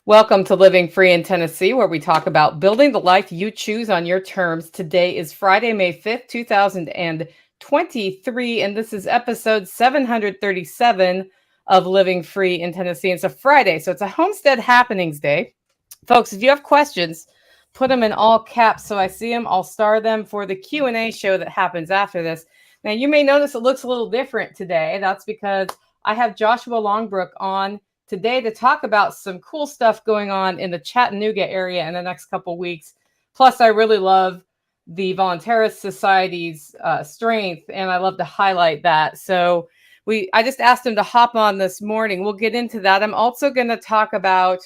Welcome to Living Free in Tennessee, where we talk about building the life you choose on your terms. Today is Friday, May 5th, 2023, and this is episode 737 of Living Free in Tennessee. It's a Friday, so it's a Homestead Happenings Day. Folks, if you have questions, put them in all caps so I see them. I'll star them for the Q&A show that happens after this. Now, you may notice it looks a little different today. That's because I have Joshua Longbrook on today to talk about some cool stuff going on in the Chattanooga area in the next couple weeks. Plus, I really love the Voluntary Society's strength, and I love to highlight that. So I just asked him to hop on this morning. We'll get into that. I'm also going to talk about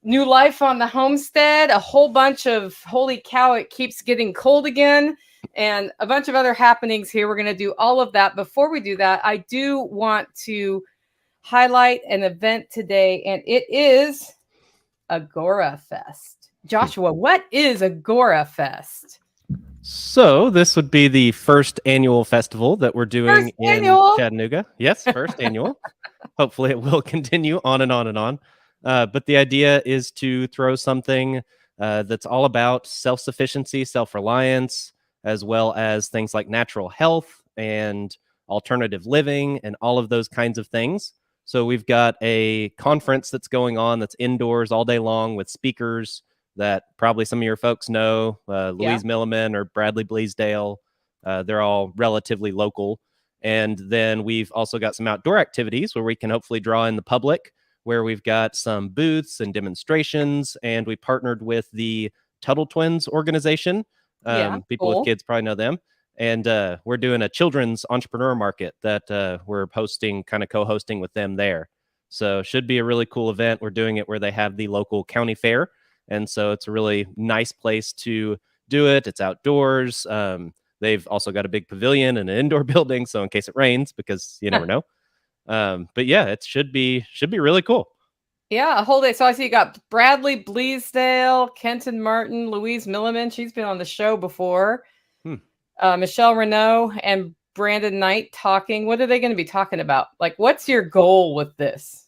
new life on the homestead, a whole bunch of holy cow, it keeps getting cold again, and a bunch of other happenings here. We're going to do all of that. Before we do that, I do want to highlight an event today, and it is Agora Fest. Joshua, what is Agora Fest? So this would be the first annual festival that we're doing in Chattanooga. Yes, first annual. Hopefully it will continue on and on and on. But the idea is to throw something that's all about self-sufficiency, self-reliance, as well as things like natural health and alternative living and all of those kinds of things. So we've got a conference that's going on that's indoors all day long with speakers that probably some of your folks know, Louise Milliman or Bradley Bleasdale. They're all relatively local. And then we've also got some outdoor activities where we can hopefully draw in the public, where we've got some booths and demonstrations. And we partnered with the Tuttle Twins organization. People with kids probably know them. And we're doing a children's entrepreneur market that we're kind of co-hosting with them there. So should be a really cool event. We're doing it where they have the local county fair. And so it's a really nice place to do it. It's outdoors. They've also got a big pavilion and an indoor building. So in case it rains, because you never know. But yeah, it should be really cool. Yeah, a whole day. So I see you got Bradley Bleasdale, Kenton Martin, Louise Milliman. She's been on the show before. Michelle Renault and Brandon Knight talking. What are they going to be talking about? Like, what's your goal with this?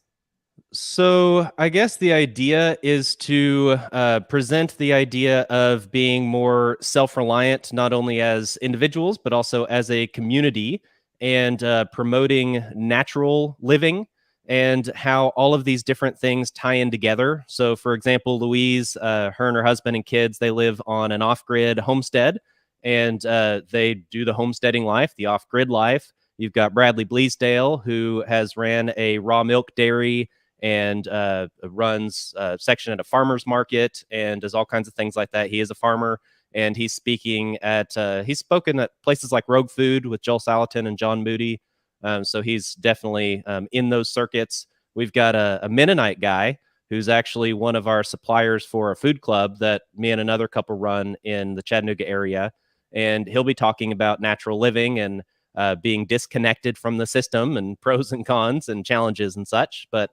So I guess the idea is to present the idea of being more self-reliant, not only as individuals, but also as a community, and promoting natural living and how all of these different things tie in together. So, for example, Louise, her and her husband and kids, they live on an off-grid homestead, and they do the homesteading life, the off-grid life. You've got Bradley Bleasdale, who has ran a raw milk dairy and runs a section at a farmer's market and does all kinds of things like that. He is a farmer, and he's spoken at places like Rogue Food with Joel Salatin and John Moody. So he's definitely in those circuits. We've got a Mennonite guy who's actually one of our suppliers for a food club that me and another couple run in the Chattanooga area. And he'll be talking about natural living and being disconnected from the system and pros and cons and challenges and such. But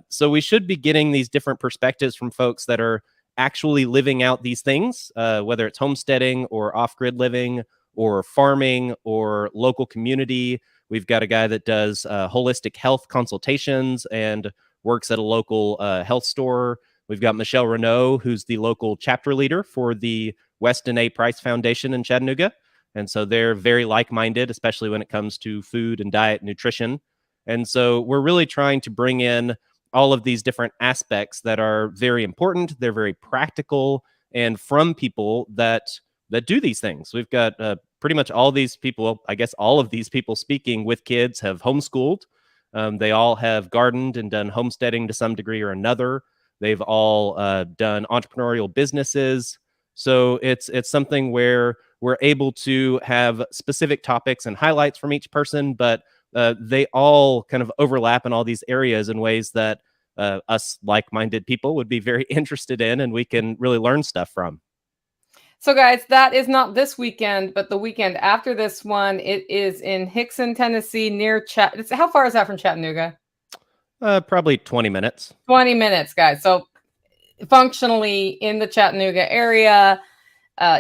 so we should be getting these different perspectives from folks that are actually living out these things, whether it's homesteading or off-grid living or farming or local community. We've got a guy that does holistic health consultations and works at a local health store. We've got Michelle Renault, who's the local chapter leader for the Weston A. Price Foundation in Chattanooga. And so they're very like-minded, especially when it comes to food and diet and nutrition. And so we're really trying to bring in all of these different aspects that are very important. They're very practical, and from people that do these things. We've got pretty much all these people, I guess all of these people speaking with kids have homeschooled. They all have gardened and done homesteading to some degree or another. They've all done entrepreneurial businesses. So it's something where we're able to have specific topics and highlights from each person, but they all kind of overlap in all these areas in ways that us like-minded people would be very interested in, and we can really learn stuff from. So guys, that is not this weekend, but the weekend after this one. It is in Hickson, Tennessee, near how far is that from Chattanooga? Probably 20 minutes. 20 minutes, guys. So functionally in the Chattanooga area.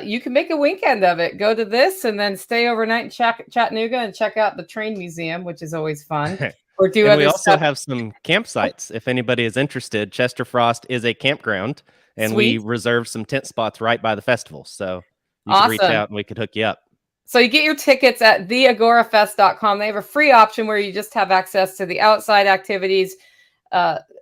You can make a weekend of it. Go to this and then stay overnight in Chattanooga and check out the train museum, which is always fun. or do And we other also stuff. have some campsites. If anybody is interested, Chester Frost is a campground, and we Sweet. reserve some tent spots right by the festival. So you could reach Awesome. out and we could hook you up. So you get your tickets at theagorafest.com. They have a free option where you just have access to the outside activities.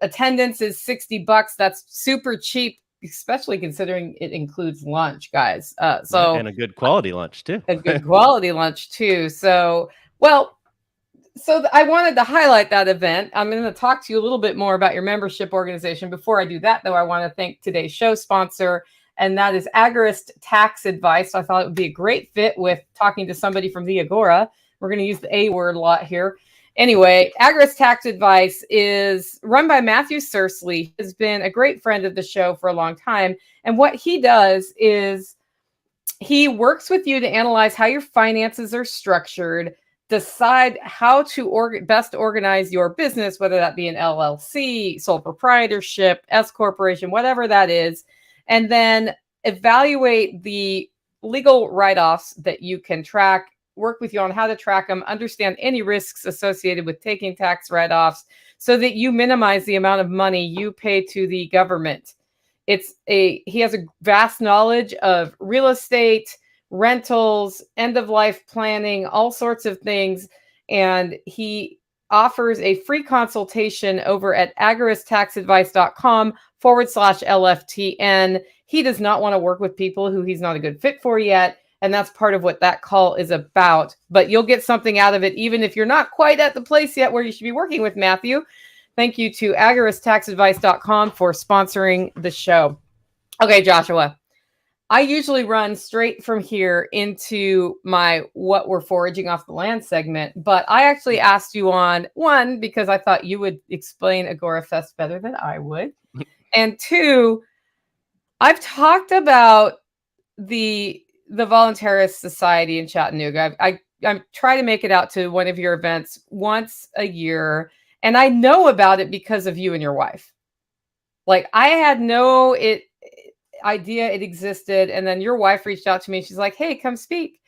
Attendance is $60. That's super cheap, especially considering it includes lunch, guys. So And a good quality lunch too. a good quality lunch too. So, well, I wanted to highlight that event. I'm going to talk to you a little bit more about your membership organization. Before I do that, though, I want to thank today's show sponsor, and that is Agorist Tax Advice. I thought it would be a great fit with talking to somebody from the Agora. We're going to use the A word a lot here. Anyway, Agorist Tax Advice is run by Matthew Sursley. He has been a great friend of the show for a long time. And what he does is he works with you to analyze how your finances are structured, decide how to best organize your business, whether that be an LLC, sole proprietorship, S corporation, whatever that is, and then evaluate the legal write-offs that you can track, work with you on how to track them, understand any risks associated with taking tax write-offs so that you minimize the amount of money you pay to the government. He has a vast knowledge of real estate, rentals, end of life planning, all sorts of things. And he offers a free consultation over at agoristaxadvice.com/LFTN. He does not want to work with people who he's not a good fit for yet. And that's part of what that call is about. But you'll get something out of it, even if you're not quite at the place yet where you should be working with Matthew. Thank you to agoristaxadvice.com for sponsoring the show. Okay, Joshua. I usually run straight from here into my what we're foraging off the land segment, but I actually asked you on one because I thought you would explain Agora Fest better than I would. And two, I've talked about the Voluntarist Society in Chattanooga. I try to make it out to one of your events once a year, and I know about it because of you and your wife. Like, I had no idea it existed, and then your wife reached out to me. She's like, "Hey, come speak."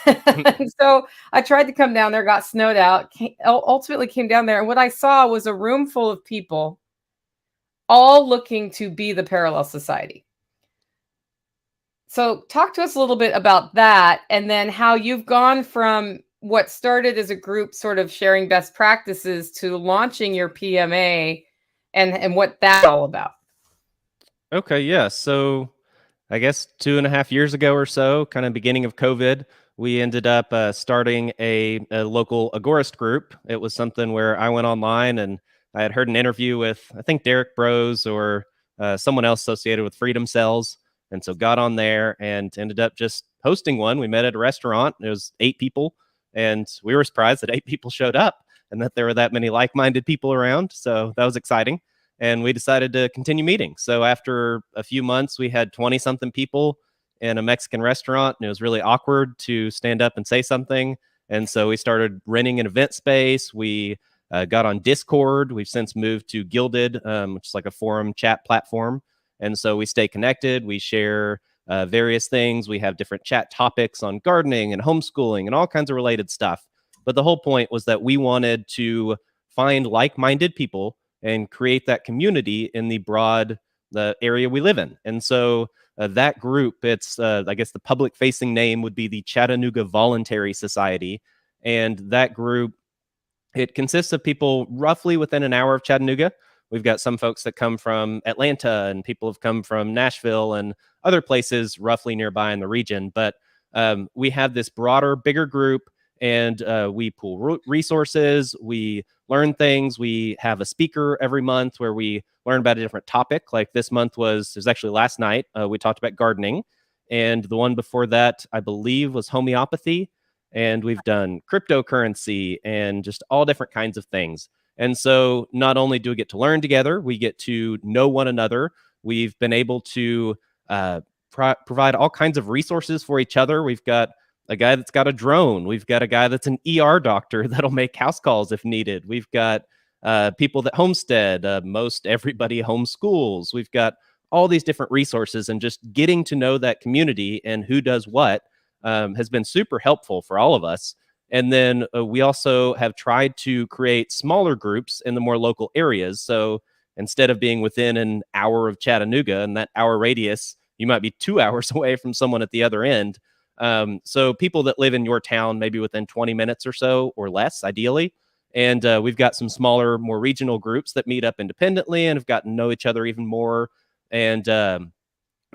And so I tried to come down there, got snowed out, ultimately came down there, and what I saw was a room full of people all looking to be the Parallel Society. So talk to us a little bit about that, and then how you've gone from what started as a group sort of sharing best practices to launching your PMA and what that's all about. Okay, yeah. So I guess 2.5 years ago or so, kind of beginning of COVID, we ended up starting a local Agorist group. It was something where I went online and I had heard an interview with, I think, Derek Bros or someone else associated with Freedom Cells. And so got on there and ended up just hosting one. We met at a restaurant. It was 8 people. And we were surprised that 8 people showed up and that there were that many like-minded people around. So that was exciting. And we decided to continue meeting. So after a few months, we had 20-something people in a Mexican restaurant, and it was really awkward to stand up and say something. And so we started renting an event space. We got on Discord. We've since moved to Gilded, which is like a forum chat platform. And so we stay connected. We share various things. We have different chat topics on gardening and homeschooling and all kinds of related stuff. But the whole point was that we wanted to find like-minded people and create that community in the area we live in. And so that group, it's, I guess the public facing name would be the Chattanooga Voluntary Society. And that group, it consists of people roughly within an hour of Chattanooga. We've got some folks that come from Atlanta, and people have come from Nashville and other places roughly nearby in the region. But we have this broader, bigger group, and we pool resources, we learn things. We have a speaker every month where we learn about a different topic. Like this month it was actually last night, we talked about gardening. And the one before that, I believe, was homeopathy. And we've done cryptocurrency and just all different kinds of things. And so not only do we get to learn together, we get to know one another. We've been able to provide all kinds of resources for each other. We've got a guy that's got a drone. We've got a guy that's an ER doctor that'll make house calls if needed. We've got people that Homestead. Most everybody homeschools. We've got all these different resources, and just getting to know that community and who does what has been super helpful for all of us. And then we also have tried to create smaller groups in the more local areas. So instead of being within an hour of Chattanooga and that hour radius, you might be 2 hours away from someone at the other end. So people that live in your town, maybe within 20 minutes or so or less, ideally. And we've got some smaller, more regional groups that meet up independently and have gotten to know each other even more. And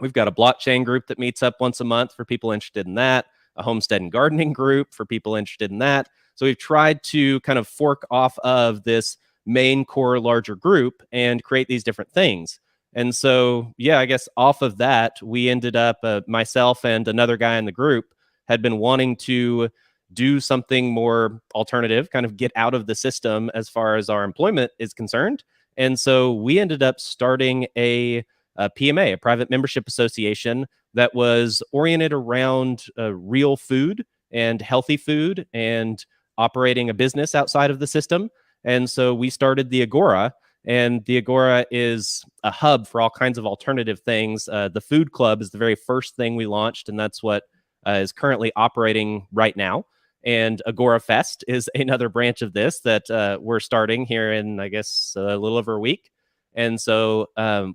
we've got a blockchain group that meets up once a month for people interested in that, a homestead and gardening group for people interested in that. So we've tried to kind of fork off of this main core larger group and create these different things. And so, yeah, I guess off of that, we ended up, myself and another guy in the group had been wanting to do something more alternative, kind of get out of the system as far as our employment is concerned. And so we ended up starting a PMA, a private membership association that was oriented around real food and healthy food and operating a business outside of the system. And so we started the Agora, and the Agora is a hub for all kinds of alternative things. The food club is the very first thing we launched, and that's what is currently operating right now. And Agora Fest is another branch of this that we're starting here in, I guess, a little over a week. And so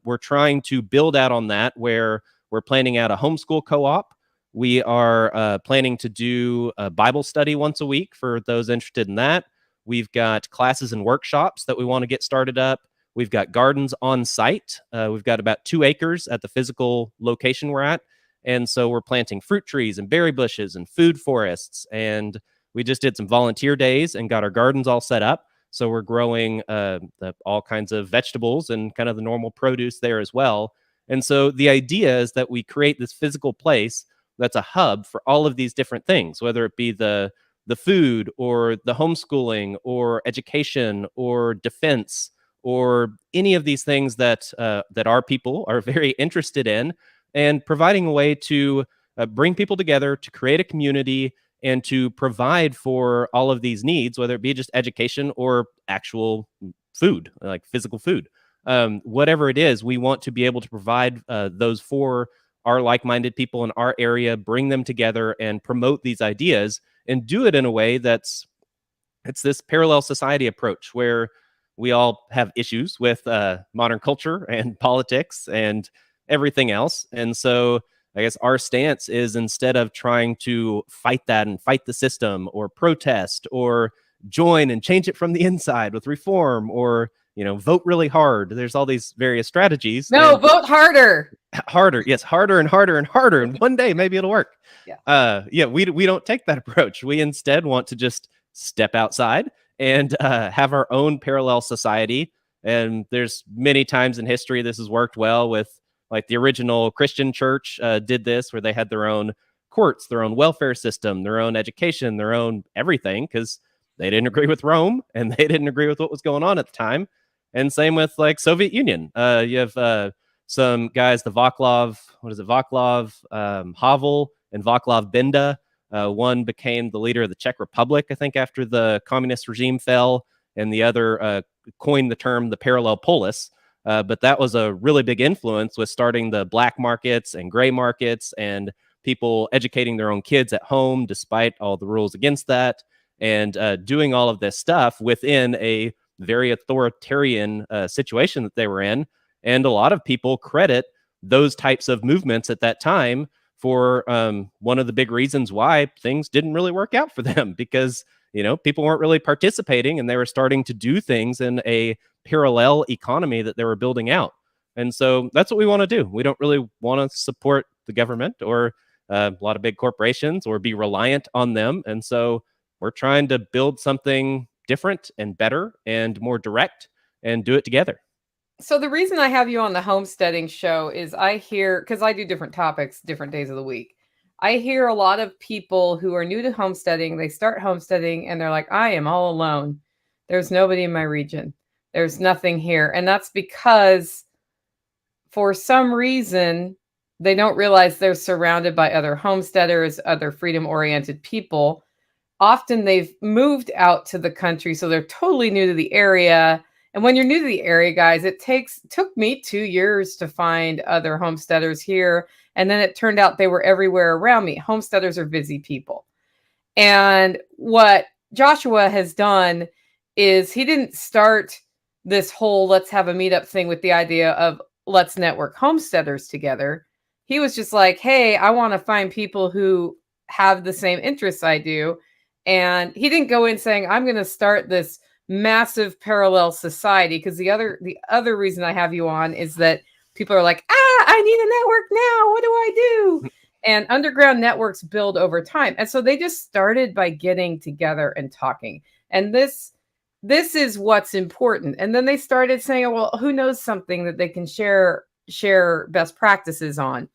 we're trying to build out on that, where we're planning out a homeschool co-op. We are planning to do a Bible study once a week for those interested in that. We've got classes and workshops that we want to get started up. We've got gardens on site. We've got about 2 acres at the physical location we're at. And so we're planting fruit trees and berry bushes and food forests. And we just did some volunteer days and got our gardens all set up. So we're growing all kinds of vegetables and kind of the normal produce there as well. And so the idea is that we create this physical place that's a hub for all of these different things, whether it be the food or the homeschooling or education or defense or any of these things that that our people are very interested in, and providing a way to bring people together to create a community and to provide for all of these needs, whether it be just education or actual food, like physical food. Whatever it is, we want to be able to provide those for our like-minded people in our area, bring them together and promote these ideas, and do it in a way it's this parallel society approach where we all have issues with modern culture and politics and everything else. And so I guess our stance is, instead of trying to fight that and fight the system or protest or join and change it from the inside with reform or, vote really hard. There's all these various strategies. No, vote harder. Harder. Yes, harder and harder and harder. And one day maybe it'll work. Yeah. We don't take that approach. We instead want to just step outside and have our own parallel society. And there's many times in history this has worked well with, like, the original Christian church did this, where they had their own courts, their own welfare system, their own education, their own everything, because they didn't agree with Rome and they didn't agree with what was going on at the time. And same with, like, Soviet Union. You have some guys, the Vaclav Havel and Vaclav Benda. One became the leader of the Czech Republic, I think, after the communist regime fell, and the other coined the term the parallel polis. But that was a really big influence with starting the black markets and gray markets and people educating their own kids at home despite all the rules against that, and doing all of this stuff within a very authoritarian situation that they were in. And a lot of people credit those types of movements at that time for one of the big reasons why things didn't really work out for them, because people weren't really participating and they were starting to do things in a parallel economy that they were building out. And so that's what we want to do. We don't really want to support the government or a lot of big corporations or be reliant on them. And so we're trying to build something different and better and more direct and do it together. So the reason I have you on the homesteading show is I hear, because I do different topics, different days of the week. I hear a lot of people who are new to homesteading, they start homesteading and they're like, I am all alone. There's nobody in my region. There's nothing here. And that's because for some reason, they don't realize they're surrounded by other homesteaders, other freedom-oriented people. Often they've moved out to the country, so they're totally new to the area. And when you're new to the area, guys, it took me 2 years to find other homesteaders here. And then it turned out they were everywhere around me. Homesteaders are busy people. And what Joshua has done is he didn't start this whole let's have a meetup thing with the idea of let's network homesteaders together. He was just like, hey, I want to find people who have the same interests I do. And he didn't go in saying, I'm going to start this massive parallel society. Because the other reason I have you on is that people are like, I need a network now. What do I do? And underground networks build over time. And so they just started by getting together and talking. And this is what's important. And then they started saying, well, who knows something that they can share best practices on?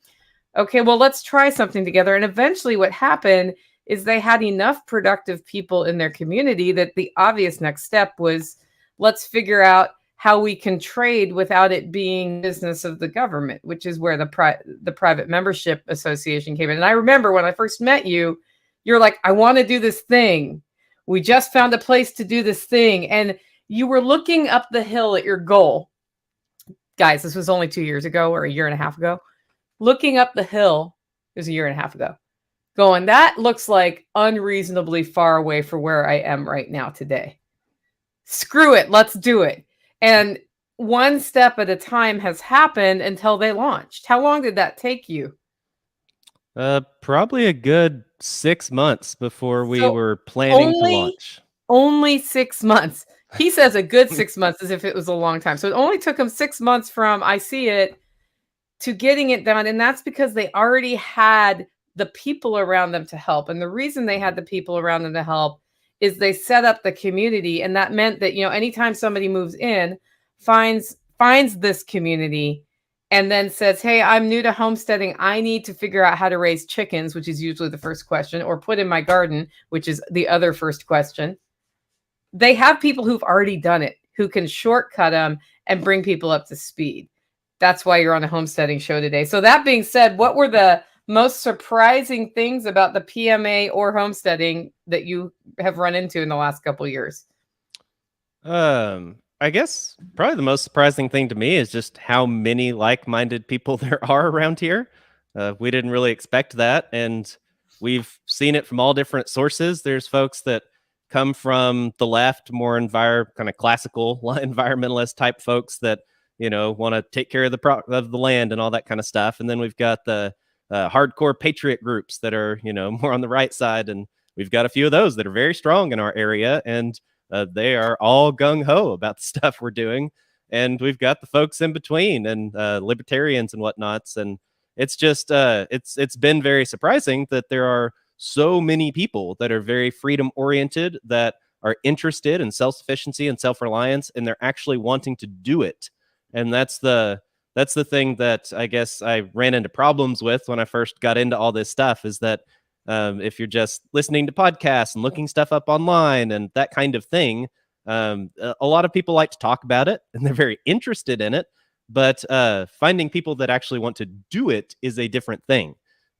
Okay, well, let's try something together. And eventually what happened is they had enough productive people in their community that the obvious next step was let's figure out how we can trade without it being business of the government, which is where the private membership association came in. And I remember when I first met you, you're like, I want to do this thing. We just found a place to do this thing. And you were looking up the hill at your goal. Guys, this was only 2 years ago or a year and a half ago. Looking up the hill, it was a year and a half ago, going, that looks like unreasonably far away for where I am right now today. Screw it, let's do it. And one step at a time has happened until they launched. How long did that take you? Probably a good 6 months before we were planning to launch. Only 6 months. He says a good 6 months as if it was a long time. So it only took him 6 months from I see it to getting it done. And that's because they already had the people around them to help. And the reason they had the people around them to help is they set up the community. And that meant that, anytime somebody moves in, finds this community and then says, hey, I'm new to homesteading. I need to figure out how to raise chickens, which is usually the first question, or put in my garden, which is the other first question. They have people who've already done it, who can shortcut them and bring people up to speed. That's why you're on a homesteading show today. So that being said, what were the most surprising things about the PMA or homesteading that you have run into in the last couple of years? I guess probably the most surprising thing to me is just how many like-minded people there are around here. We didn't really expect that, and we've seen it from all different sources. There's folks that come from the left, more kind of classical environmentalist type folks that want to take care of the land and all that kind of stuff. And then we've got the hardcore patriot groups that are more on the right side, and we've got a few of those that are very strong in our area, and they are all gung-ho about the stuff we're doing. And we've got the folks in between and libertarians and whatnots. And it's just it's been very surprising that there are so many people that are very freedom oriented, that are interested in self-sufficiency and self-reliance, and they're actually wanting to do it. And that's the thing that I guess I ran into problems with when I first got into all this stuff, is that if you're just listening to podcasts and looking stuff up online and that kind of thing, a lot of people like to talk about it and they're very interested in it, but finding people that actually want to do it is a different thing.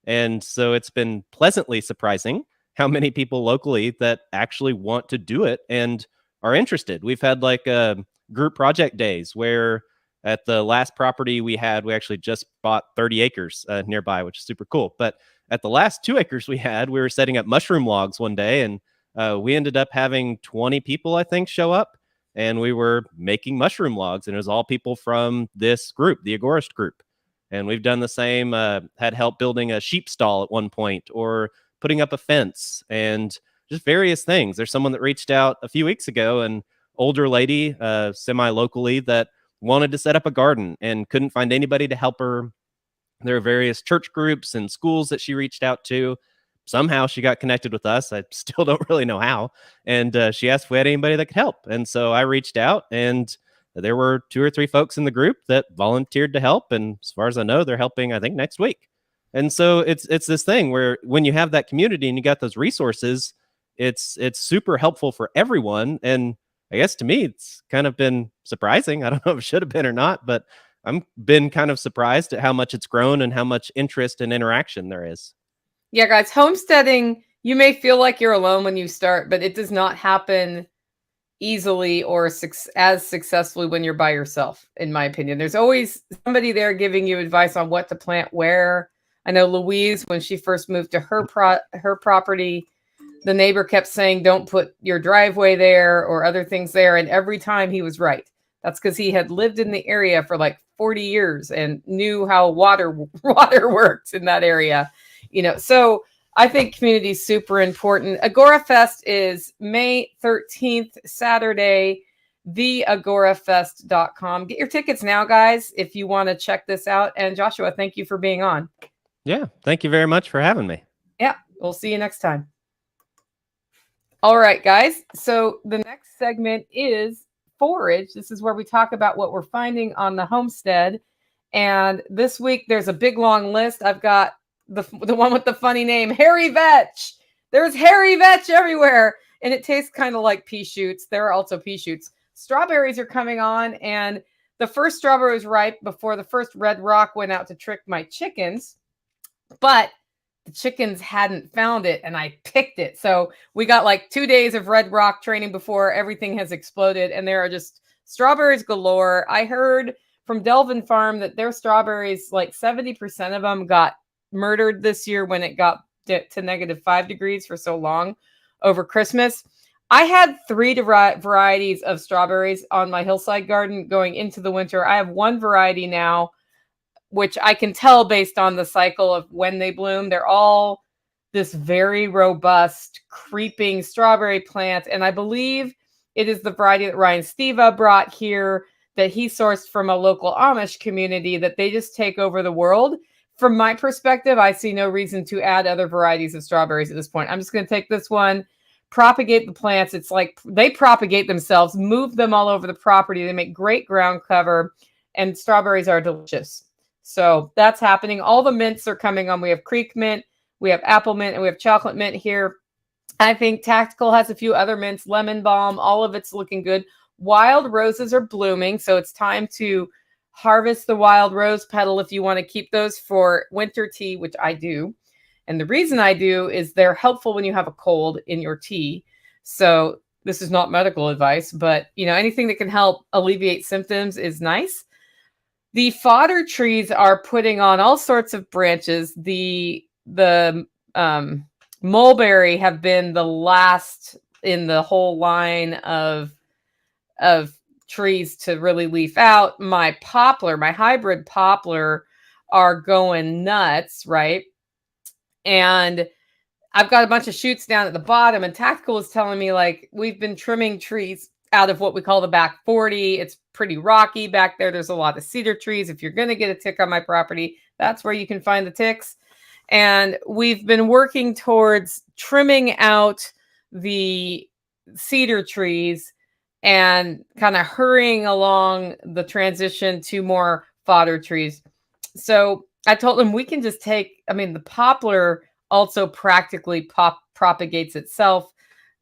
And so it's been pleasantly surprising how many people locally that actually want to do it and are interested. We've had like group project days where at the last property we actually just bought 30 acres nearby, which is super cool. But at the last 2 acres we were setting up mushroom logs one day, and we ended up having 20 people, I think, show up, and we were making mushroom logs, and it was all people from this group, the Agorist group. And we've done the same, had help building a sheep stall at one point, or putting up a fence, and just various things. There's someone that reached out a few weeks ago, an older lady, semi-locally, that wanted to set up a garden and couldn't find anybody to help her. There are various church groups and schools that she reached out to. Somehow she got connected with us. I still don't really know how. And she asked if we had anybody that could help. And so I reached out, and there were 2 or 3 folks in the group that volunteered to help. And as far as I know, they're helping, I think, next week. And so it's this thing where when you have that community and you got those resources, it's super helpful for everyone. And I guess to me, it's kind of been surprising. I don't know if it should have been or not, but I'm been kind of surprised at how much it's grown and how much interest and interaction there is. Yeah, guys, homesteading, you may feel like you're alone when you start, but it does not happen easily or as successfully when you're by yourself, in my opinion. There's always somebody there giving you advice on what to plant where. I know Louise, when she first moved to her property, the neighbor kept saying, don't put your driveway there or other things there. And every time he was right. That's because he had lived in the area for like 40 years and knew how water works in that area. So I think community is super important. Agora Fest is May 13th, Saturday, theagorafest.com. Get your tickets now, guys, if you want to check this out. And Joshua, thank you for being on. Yeah, thank you very much for having me. Yeah, we'll see you next time. All right, guys. So the next segment is forage. This is where we talk about what we're finding on the homestead. And this week, there's a big, long list. I've got the one with the funny name, Hairy Vetch. There's Hairy Vetch everywhere. And it tastes kind of like pea shoots. There are also pea shoots. Strawberries are coming on. And the first strawberry was ripe before the first red rock went out to trick my chickens. But the chickens hadn't found it, and I picked it. So we got like 2 days of red rock training before everything has exploded. And there are just strawberries galore. I heard from Delvin Farm that their strawberries, like 70% of them got murdered this year when it got to -5 degrees for so long over Christmas. I had 3 varieties of strawberries on my hillside garden going into the winter. I have one variety now, which I can tell based on the cycle of when they bloom. They're all this very robust, creeping strawberry plant. And I believe it is the variety that Ryan Steva brought here that he sourced from a local Amish community that they just take over the world. From my perspective, I see no reason to add other varieties of strawberries at this point. I'm just going to take this one, propagate the plants. It's like they propagate themselves, move them all over the property. They make great ground cover, and strawberries are delicious. So that's happening. All the mints are coming on. We have creek mint, we have apple mint, and we have chocolate mint here. I think Tactical has a few other mints, lemon balm, all of it's looking good. Wild roses are blooming, so it's time to harvest the wild rose petal if you want to keep those for winter tea, which I do. And the reason I do is they're helpful when you have a cold in your tea. So this is not medical advice, but anything that can help alleviate symptoms is nice. The fodder trees are putting on all sorts of branches. The mulberry have been the last in the whole line of trees to really leaf out. My poplar, my hybrid poplar, are going nuts, right? And I've got a bunch of shoots down at the bottom, and Tactical is telling me, like, we've been trimming trees out of what we call the back 40. It's pretty rocky back there. There's a lot of cedar trees. If you're going to get a tick on my property, that's where you can find the ticks. And we've been working towards trimming out the cedar trees and kind of hurrying along the transition to more fodder trees. So I told them we can just the poplar also practically propagates itself.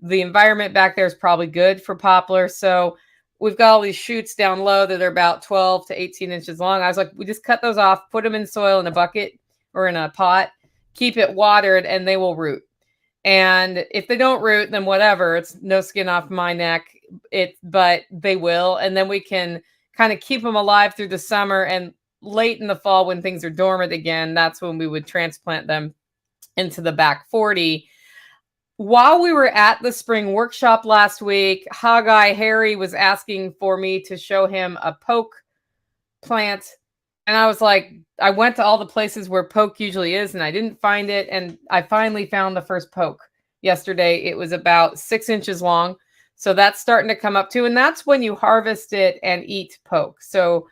The environment back there is probably good for poplar. So we've got all these shoots down low that are about 12 to 18 inches long. I was like, we just cut those off, put them in soil in a bucket or in a pot, keep it watered, and they will root. And if they don't root, then whatever, it's no skin off my neck. But they will. And then we can kind of keep them alive through the summer, and late in the fall when things are dormant again, that's when we would transplant them into the back 40. While we were at the spring workshop last week, Haggai Harry was asking for me to show him a poke plant. And I was like, I went to all the places where poke usually is, and I didn't find it. And I finally found the first poke yesterday. It was about 6 inches long. So that's starting to come up too. And that's when you harvest it and eat poke. So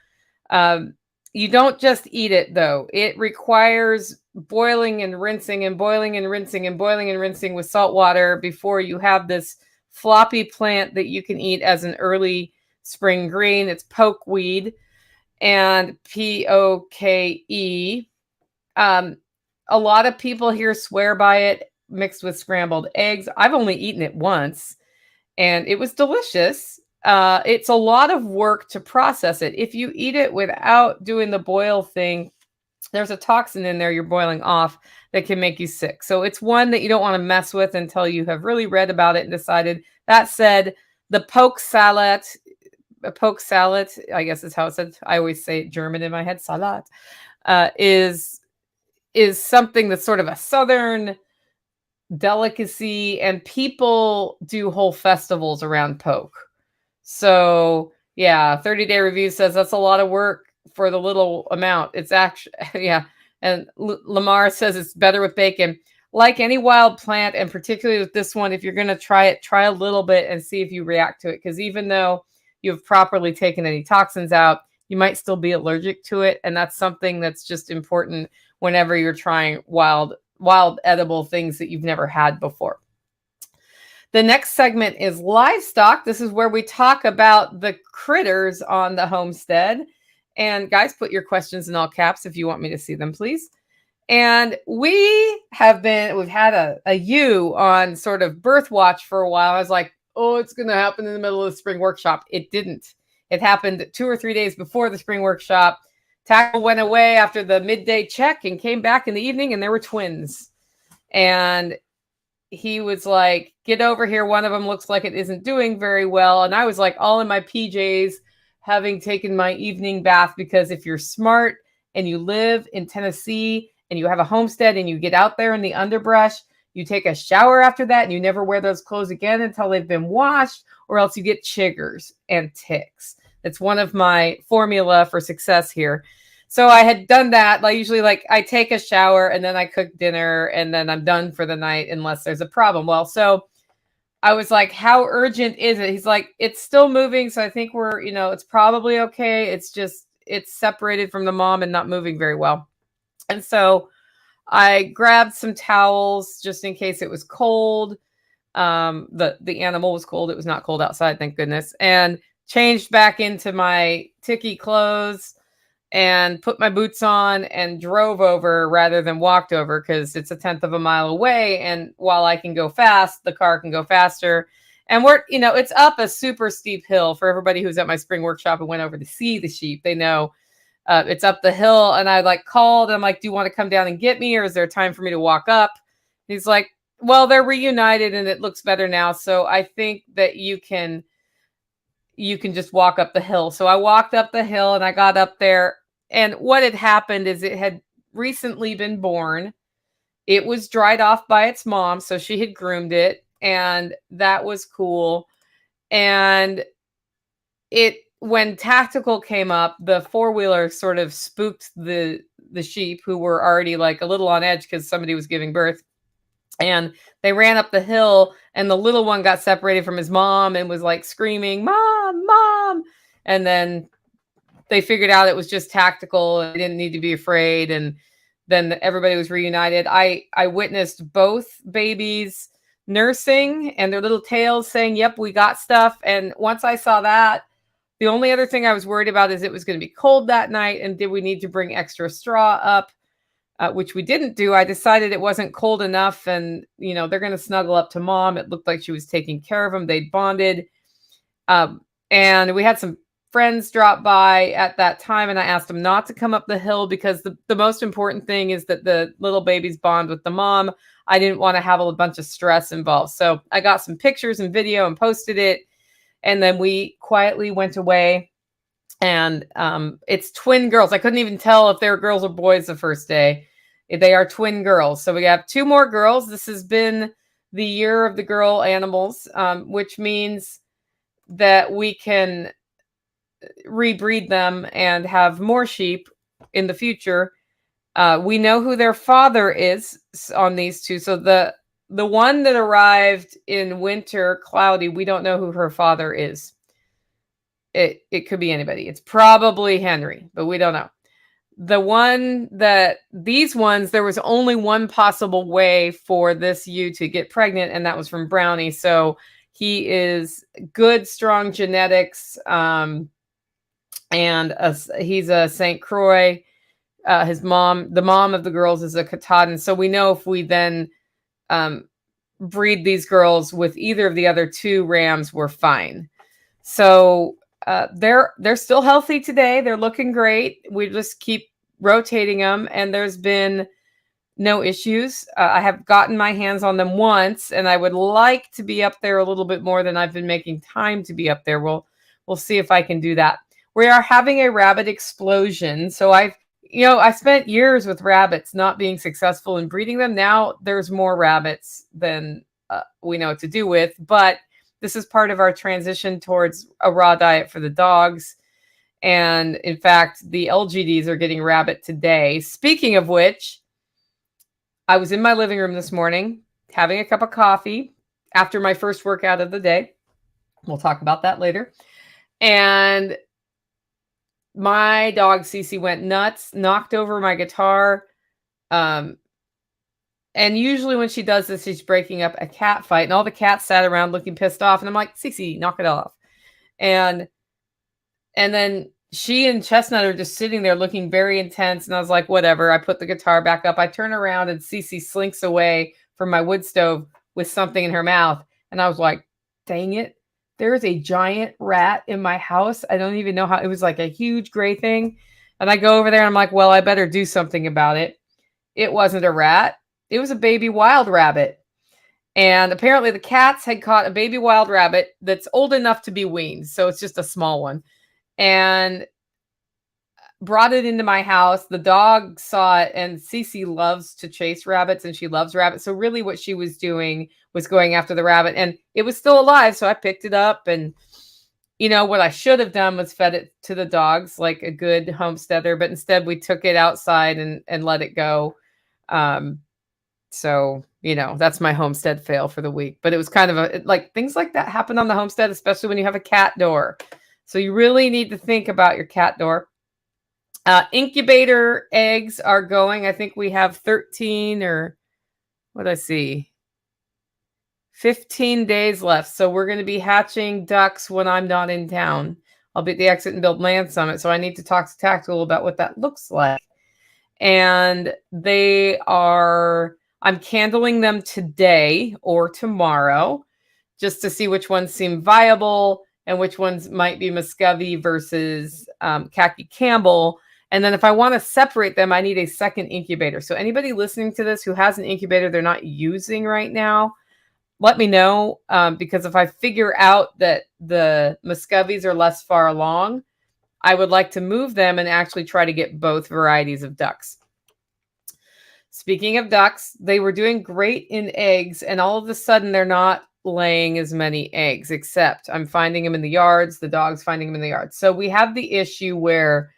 you don't just eat it, though. It requires boiling and rinsing and boiling and rinsing and boiling and rinsing with salt water before you have this floppy plant that you can eat as an early spring green. It's pokeweed, and POKE. A lot of people here swear by it mixed with scrambled eggs. I've only eaten it once, and it was delicious. It's a lot of work to process it. If you eat it without doing the boil thing, there's a toxin in there you're boiling off that can make you sick. So it's one that you don't want to mess with until you have really read about it and decided. That said, the poke salad, I guess is how it said. I always say it German in my head, salad, is something that's sort of a southern delicacy, and people do whole festivals around poke. So yeah, 30-day review says that's a lot of work for the little amount. It's actually, yeah. And Lamar says it's better with bacon. Like any wild plant, and particularly with this one, if you're going to try it, try a little bit and see if you react to it. Because even though you've properly taken any toxins out, you might still be allergic to it. And that's something that's just important whenever you're trying wild edible things that you've never had before. The next segment is livestock. This is where we talk about the critters on the homestead. And guys, put your questions in all caps if you want me to see them, please. And we've had a ewe on sort of birth watch for a while. I was like, oh, it's going to happen in the middle of the spring workshop. It didn't. It happened 2 or 3 days before the spring workshop. Tackle went away after the midday check and came back in the evening, and there were twins. And he was like, get over here. One of them looks like it isn't doing very well. And I was like all in my PJs, having taken my evening bath, because if you're smart and you live in Tennessee and you have a homestead and you get out there in the underbrush, you take a shower after that and you never wear those clothes again until they've been washed, or else you get chiggers and ticks. It's one of my formula for success here. So I had done that. I usually I take a shower and then I cook dinner and then I'm done for the night unless there's a problem. Well, so I was like, how urgent is it? He's like, it's still moving. So I think we're, it's probably okay. It's just, it's separated from the mom and not moving very well. And so I grabbed some towels just in case it was cold. The animal was cold. It was not cold outside, thank goodness. And changed back into my ticky clothes and put my boots on and drove over rather than walked over, because it's 1/10 of a mile away. And while I can go fast, the car can go faster. And we're, it's up a super steep hill. For everybody who's at my spring workshop and went over to see the sheep, they know it's up the hill. And I called. I'm like, do you want to come down and get me, or is there time for me to walk up? He's like, well, they're reunited and it looks better now. So I think that you can just walk up the hill. So I walked up the hill and I got up there. And what had happened is it had recently been born. It was dried off by its mom. So she had groomed it, and that was cool. And when Tactical came up, the 4-wheeler sort of spooked the sheep, who were already a little on edge because somebody was giving birth. And they ran up the hill, and the little one got separated from his mom and was screaming, "Mom, Mom." And then they figured out it was just Tactical and they didn't need to be afraid. And then everybody was reunited. I witnessed both babies nursing and their little tails saying, yep, we got stuff. And once I saw that, the only other thing I was worried about is it was going to be cold that night. And did we need to bring extra straw up? Which we didn't do. I decided it wasn't cold enough, and they're going to snuggle up to mom. It looked like she was taking care of them. They'd bonded, and we had some friends drop by at that time, and I asked them not to come up the hill, because the most important thing is that the little babies bond with the mom. I didn't want to have a bunch of stress involved. So I got some pictures and video and posted it, and then we quietly went away. And it's twin girls. I couldn't even tell if they were girls or boys the first day. They are twin girls. So we have 2 more girls. This has been the year of the girl animals, which means that we can rebreed them and have more sheep in the future. We know who their father is on these 2. So the one that arrived in winter, Cloudy, we don't know who her father is. It could be anybody. It's probably Henry, but we don't know. These ones, there was only one possible way for this ewe to get pregnant, and that was from Brownie. So he is good, strong genetics, and he's a St. Croix. The mom of the girls is a Katahdin. So we know if we then breed these girls with either of the other 2 rams, we're fine. So they're still healthy today. They're looking great. We just keep rotating them, and there's been no issues. I have gotten my hands on them once, and I would like to be up there a little bit more than I've been making time to be up there. We'll see if I can do that. We are having a rabbit explosion. So I spent years with rabbits not being successful in breeding them. Now there's more rabbits than we know what to do with, but this is part of our transition towards a raw diet for the dogs. And in fact, the LGDs are getting rabbit today. Speaking of which, I was in my living room this morning having a cup of coffee after my first workout of the day. We'll talk about that later. And my dog Cece went nuts, knocked over my guitar. And usually when she does this, she's breaking up a cat fight. And all the cats sat around looking pissed off. And I'm like, Cece, knock it off. And then she and Chestnut are just sitting there looking very intense. And I was like, whatever. I put the guitar back up. I turn around and Cece slinks away from my wood stove with something in her mouth. And I was like, dang it. There is a giant rat in my house. I don't even know how. It was like a huge gray thing. And I go over there and I'm like, well, I better do something about it. It wasn't a rat. It was a baby wild rabbit. And apparently the cats had caught a baby wild rabbit that's old enough to be weaned. So it's just a small one. And brought it into my house. The dog saw it, and Cece loves to chase rabbits and she loves rabbits. So really what she was doing was going after the rabbit, and it was still alive. So I picked it up, and what I should have done was fed it to the dogs like a good homesteader, but instead we took it outside and let it go. So, that's my homestead fail for the week, but it was kind of like things like that happen on the homestead, especially when you have a cat door. So you really need to think about your cat door. Incubator eggs are going. I think we have 13 or what I see, 15 days left. So we're going to be hatching ducks when I'm not in town. I'll be at the Exit and Build Land Summit. So I need to talk to Tactical about what that looks like. And I'm candling them today or tomorrow just to see which ones seem viable and which ones might be Muscovy versus Khaki Campbell. And then if I want to separate them, I need a second incubator. So anybody listening to this who has an incubator they're not using right now, let me know. Because if I figure out that the Muscovies are less far along, I would like to move them and actually try to get both varieties of ducks. Speaking of ducks, they were doing great in eggs, and all of a sudden they're not laying as many eggs, except I'm finding them in the yards. The dog's finding them in the yards. So we have the issue where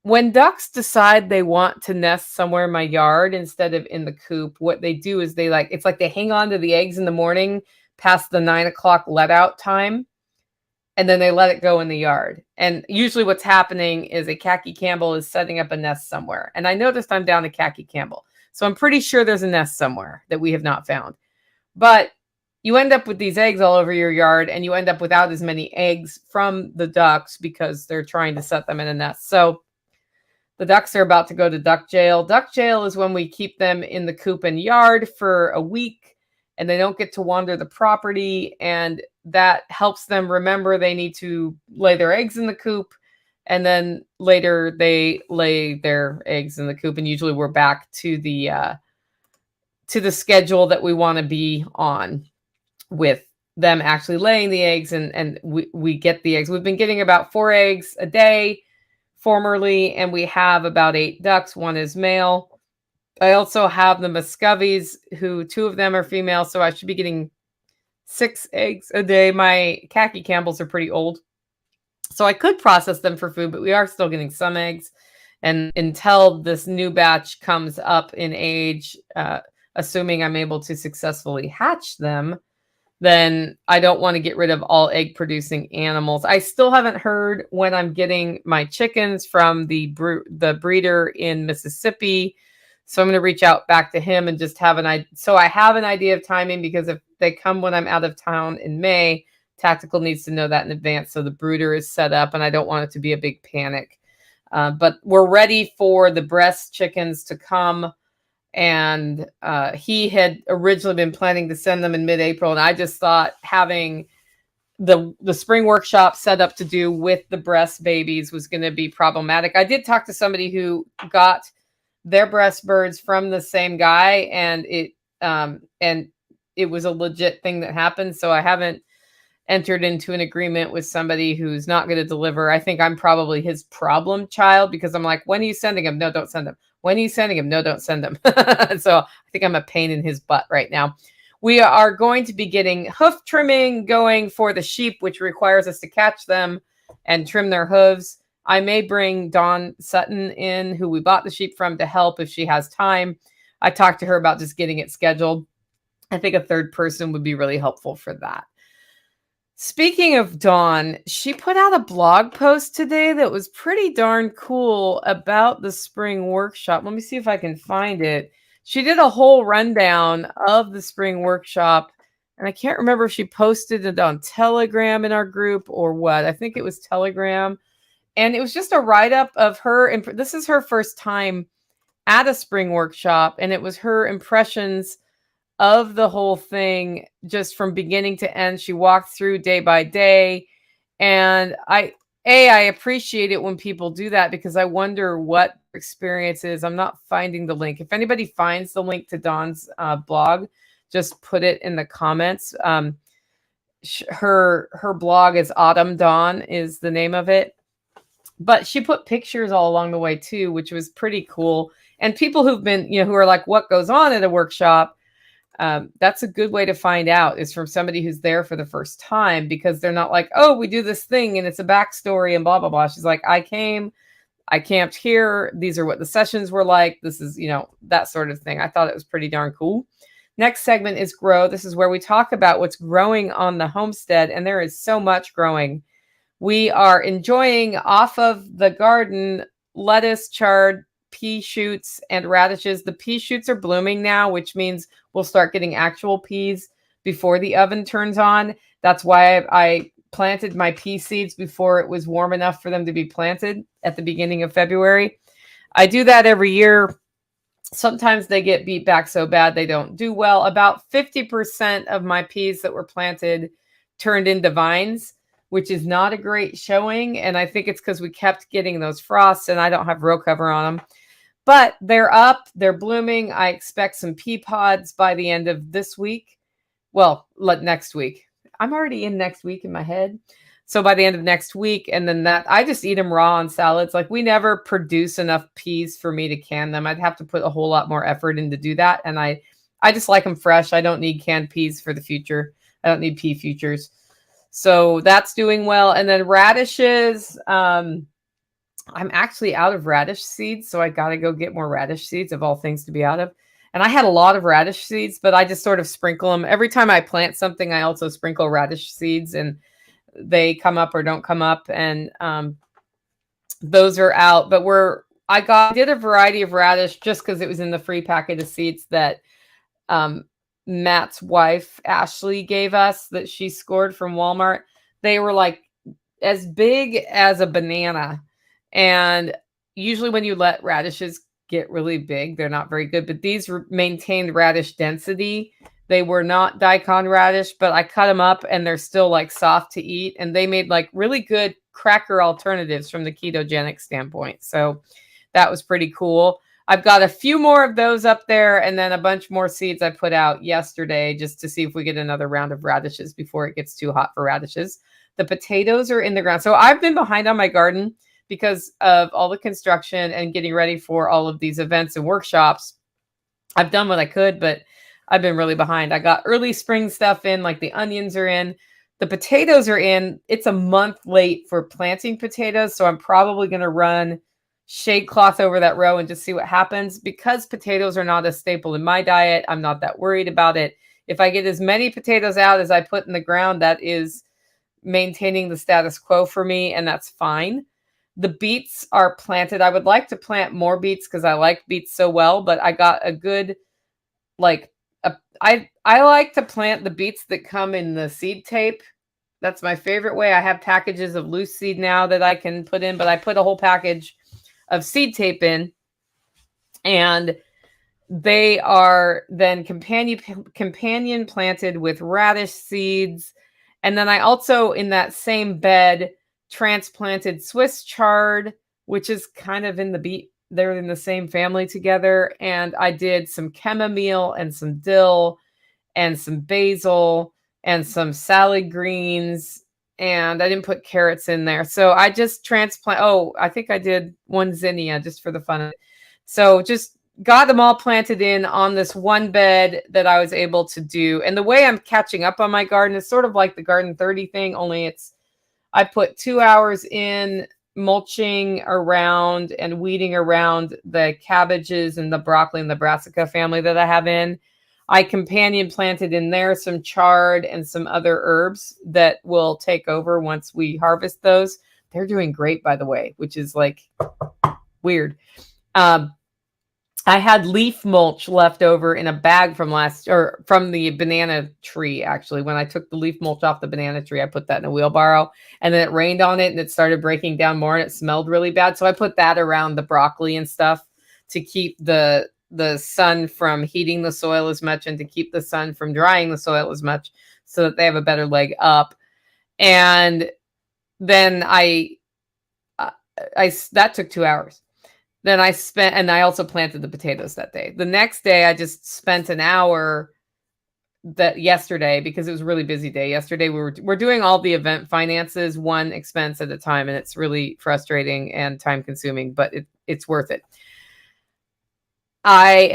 when ducks decide they want to nest somewhere in my yard instead of in the coop, what they do is it's like they hang on to the eggs in the morning past the 9 o'clock let out time, and then they let it go in the yard. And usually what's happening is a Khaki Campbell is setting up a nest somewhere. And I noticed I'm down to Khaki Campbell. So I'm pretty sure there's a nest somewhere that we have not found. But you end up with these eggs all over your yard, and you end up without as many eggs from the ducks because they're trying to set them in a nest. So the ducks are about to go to duck jail. Duck jail is when we keep them in the coop and yard for a week, and they don't get to wander the property. And that helps them remember they need to lay their eggs in the coop. And then later they lay their eggs in the coop. And usually we're back to the schedule that we want to be on with them actually laying the eggs, and we get the eggs. We've been getting about 4 eggs a day formerly, and we have about 8 ducks. 1 is male. I also have the Muscovies, who 2 of them are female, so I should be getting 6 eggs a day. My Khaki Campbells are pretty old, so I could process them for food, but we are still getting some eggs. And until this new batch comes up in age, assuming I'm able to successfully hatch them, then I don't want to get rid of all egg producing animals. I still haven't heard when I'm getting my chickens from the breeder in Mississippi. So I'm going to reach out back to him and just have so I have an idea of timing, because if they come when I'm out of town in May, Tactical needs to know that in advance. So the brooder is set up, and I don't want it to be a big panic. But we're ready for the breast chickens to come. And he had originally been planning to send them in mid-April. And I just thought having the spring workshop set up to do with the breast babies was going to be problematic. I did talk to somebody who got their breast birds from the same guy, and it was a legit thing that happened. So I haven't entered into an agreement with somebody who's not going to deliver. I think I'm probably his problem child because I'm like, when are you sending him? No, don't send him. When are you sending him? No, don't send him. So I think I'm a pain in his butt right now. We are going to be getting hoof trimming going for the sheep, which requires us to catch them and trim their hooves. I may bring Dawn Sutton in, who we bought the sheep from, to help if she has time. I talked to her about just getting it scheduled. I think a third person would be really helpful for that. Speaking of Dawn, she put out a blog post today that was pretty darn cool about the spring workshop. Let me see if I can find it. She did a whole rundown of the spring workshop, and I can't remember if she posted it on Telegram in our group or what. I think it was Telegram. And it was just a write-up of her. This is her first time at a spring workshop, and it was her impressions of the whole thing just from beginning to end. She walked through day by day, and I appreciate it when people do that because I wonder what experience is. I'm not finding the link. If anybody finds the link to Dawn's blog, just put it in the comments. Her blog is Autumn Dawn is the name of it, but she put pictures all along the way too, which was pretty cool. And people who've been, who are like, what goes on at a workshop? That's a good way to find out is from somebody who's there for the first time, because they're not like, oh, we do this thing and it's a backstory and blah, blah, blah. She's like, I camped here. These are what the sessions were like. This is, that sort of thing. I thought it was pretty darn cool. Next segment is Grow. This is where we talk about what's growing on the homestead. And there is so much growing. We are enjoying off of the garden lettuce, chard, pea shoots, and radishes. The pea shoots are blooming now, which means we'll start getting actual peas before the oven turns on. That's why I planted my pea seeds before it was warm enough for them to be planted at the beginning of February. I do that every year. Sometimes they get beat back so bad they don't do well. About 50% of my peas that were planted turned into vines, which is not a great showing. And I think it's because we kept getting those frosts and I don't have row cover on them. But they're up, they're blooming. I expect some pea pods by the end of this week. Well, next week. I'm already in next week in my head. So by the end of next week, and then I just eat them raw on salads. Like we never produce enough peas for me to can them. I'd have to put a whole lot more effort in to do that. And I just like them fresh. I don't need canned peas for the future. I don't need pea futures. So that's doing well. And then radishes, I'm actually out of radish seeds. So I got to go get more radish seeds, of all things to be out of. And I had a lot of radish seeds, but I just sort of sprinkle them. Every time I plant something, I also sprinkle radish seeds and they come up or don't come up. And those are out. But I did a variety of radish just because it was in the free packet of seeds that Matt's wife, Ashley, gave us that she scored from Walmart. They were like as big as a banana. And usually when you let radishes get really big, they're not very good. But these maintained radish density. They were not daikon radish, but I cut them up and they're still like soft to eat. And they made like really good cracker alternatives from the ketogenic standpoint. So that was pretty cool. I've got a few more of those up there and then a bunch more seeds I put out yesterday just to see if we get another round of radishes before it gets too hot for radishes. The potatoes are in the ground. So I've been behind on my garden because of all the construction and getting ready for all of these events and workshops. I've done what I could, but I've been really behind. I got early spring stuff in, like the onions are in. The potatoes are in. It's a month late for planting potatoes, so I'm probably going to run shade cloth over that row and just see what happens. Because potatoes are not a staple in my diet, I'm not that worried about it. If I get as many potatoes out as I put in the ground, that is maintaining the status quo for me, and that's fine. The beets are planted. I would like to plant more beets because I like beets so well, but I got a good, I like to plant the beets that come in the seed tape. That's my favorite way. I have packages of loose seed now that I can put in, but I put a whole package of seed tape in, and they are then companion planted with radish seeds. And then I also, in that same bed, transplanted Swiss chard, which is kind of in the beet. They're in the same family together. And I did some chamomile and some dill and some basil and some salad greens, and I didn't put carrots in there. So I just transplant. Oh, I think I did one zinnia just for the fun of it. So just got them all planted in on this one bed that I was able to do. And the way I'm catching up on my garden is sort of like the Garden 30 thing, only I put 2 hours in mulching around and weeding around the cabbages and the broccoli and the brassica family that I have in. I companion planted in there some chard and some other herbs that will take over once we harvest those. They're doing great, by the way, which is like weird. I had leaf mulch left over in a bag from from the banana tree. Actually, when I took the leaf mulch off the banana tree, I put that in a wheelbarrow, and then it rained on it and it started breaking down more and it smelled really bad. So I put that around the broccoli and stuff to keep the sun from heating the soil as much and to keep the sun from drying the soil as much so that they have a better leg up. And then that took 2 hours. Then and I also planted the potatoes that day. The next day, I just spent an hour yesterday because it was a really busy day. Yesterday, we're doing all the event finances, one expense at a time, and it's really frustrating and time consuming, but it's worth it. I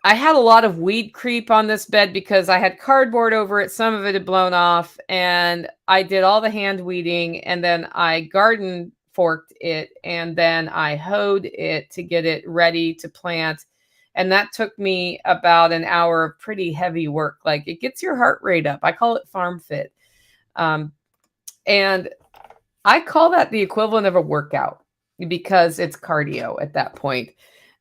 had a lot of weed creep on this bed because I had cardboard over it. Some of it had blown off, and I did all the hand weeding, and then I garden forked it, and then I hoed it to get it ready to plant. And that took me about an hour of pretty heavy work. Like, it gets your heart rate up. I call it farm fit. And I call that the equivalent of a workout because it's cardio at that point.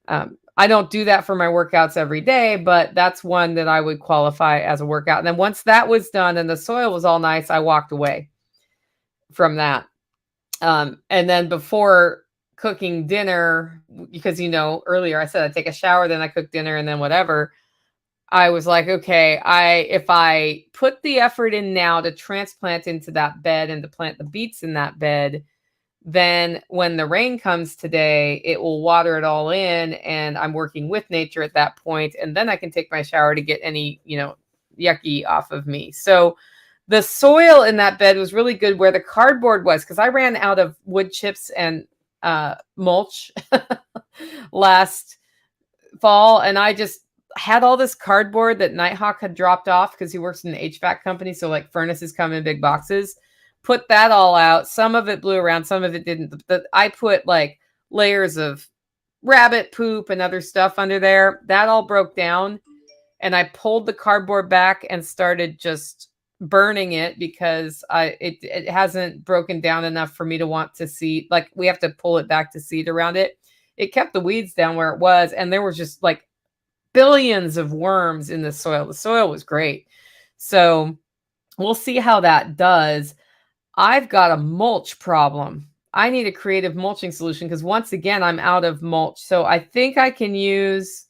I don't do that for my workouts every day, but that's one that I would qualify as a workout. And then once that was done and the soil was all nice, I walked away from that. And then before cooking dinner, because, earlier I said I'd take a shower, then I cook dinner and then whatever. I was like, okay, if I put the effort in now to transplant into that bed and to plant the beets in that bed, then when the rain comes today, it will water it all in, and I'm working with nature at that point, and then I can take my shower to get any, yucky off of me. So the soil in that bed was really good where the cardboard was, because I ran out of wood chips and mulch last fall, and I just had all this cardboard that Nighthawk had dropped off because he works in an HVAC company, so like furnaces come in big boxes. Put that all out. Some of it blew around, some of it didn't. But I put like layers of rabbit poop and other stuff under there. That all broke down, and I pulled the cardboard back and started just burning it because it hasn't broken down enough for me to want to seed. Like, we have to pull it back to seed around it. It kept the weeds down where it was, and there was just like billions of worms in the soil. The soil was great. So we'll see how that does. I've got a mulch problem. I need a creative mulching solution because once again, I'm out of mulch. So I think I can use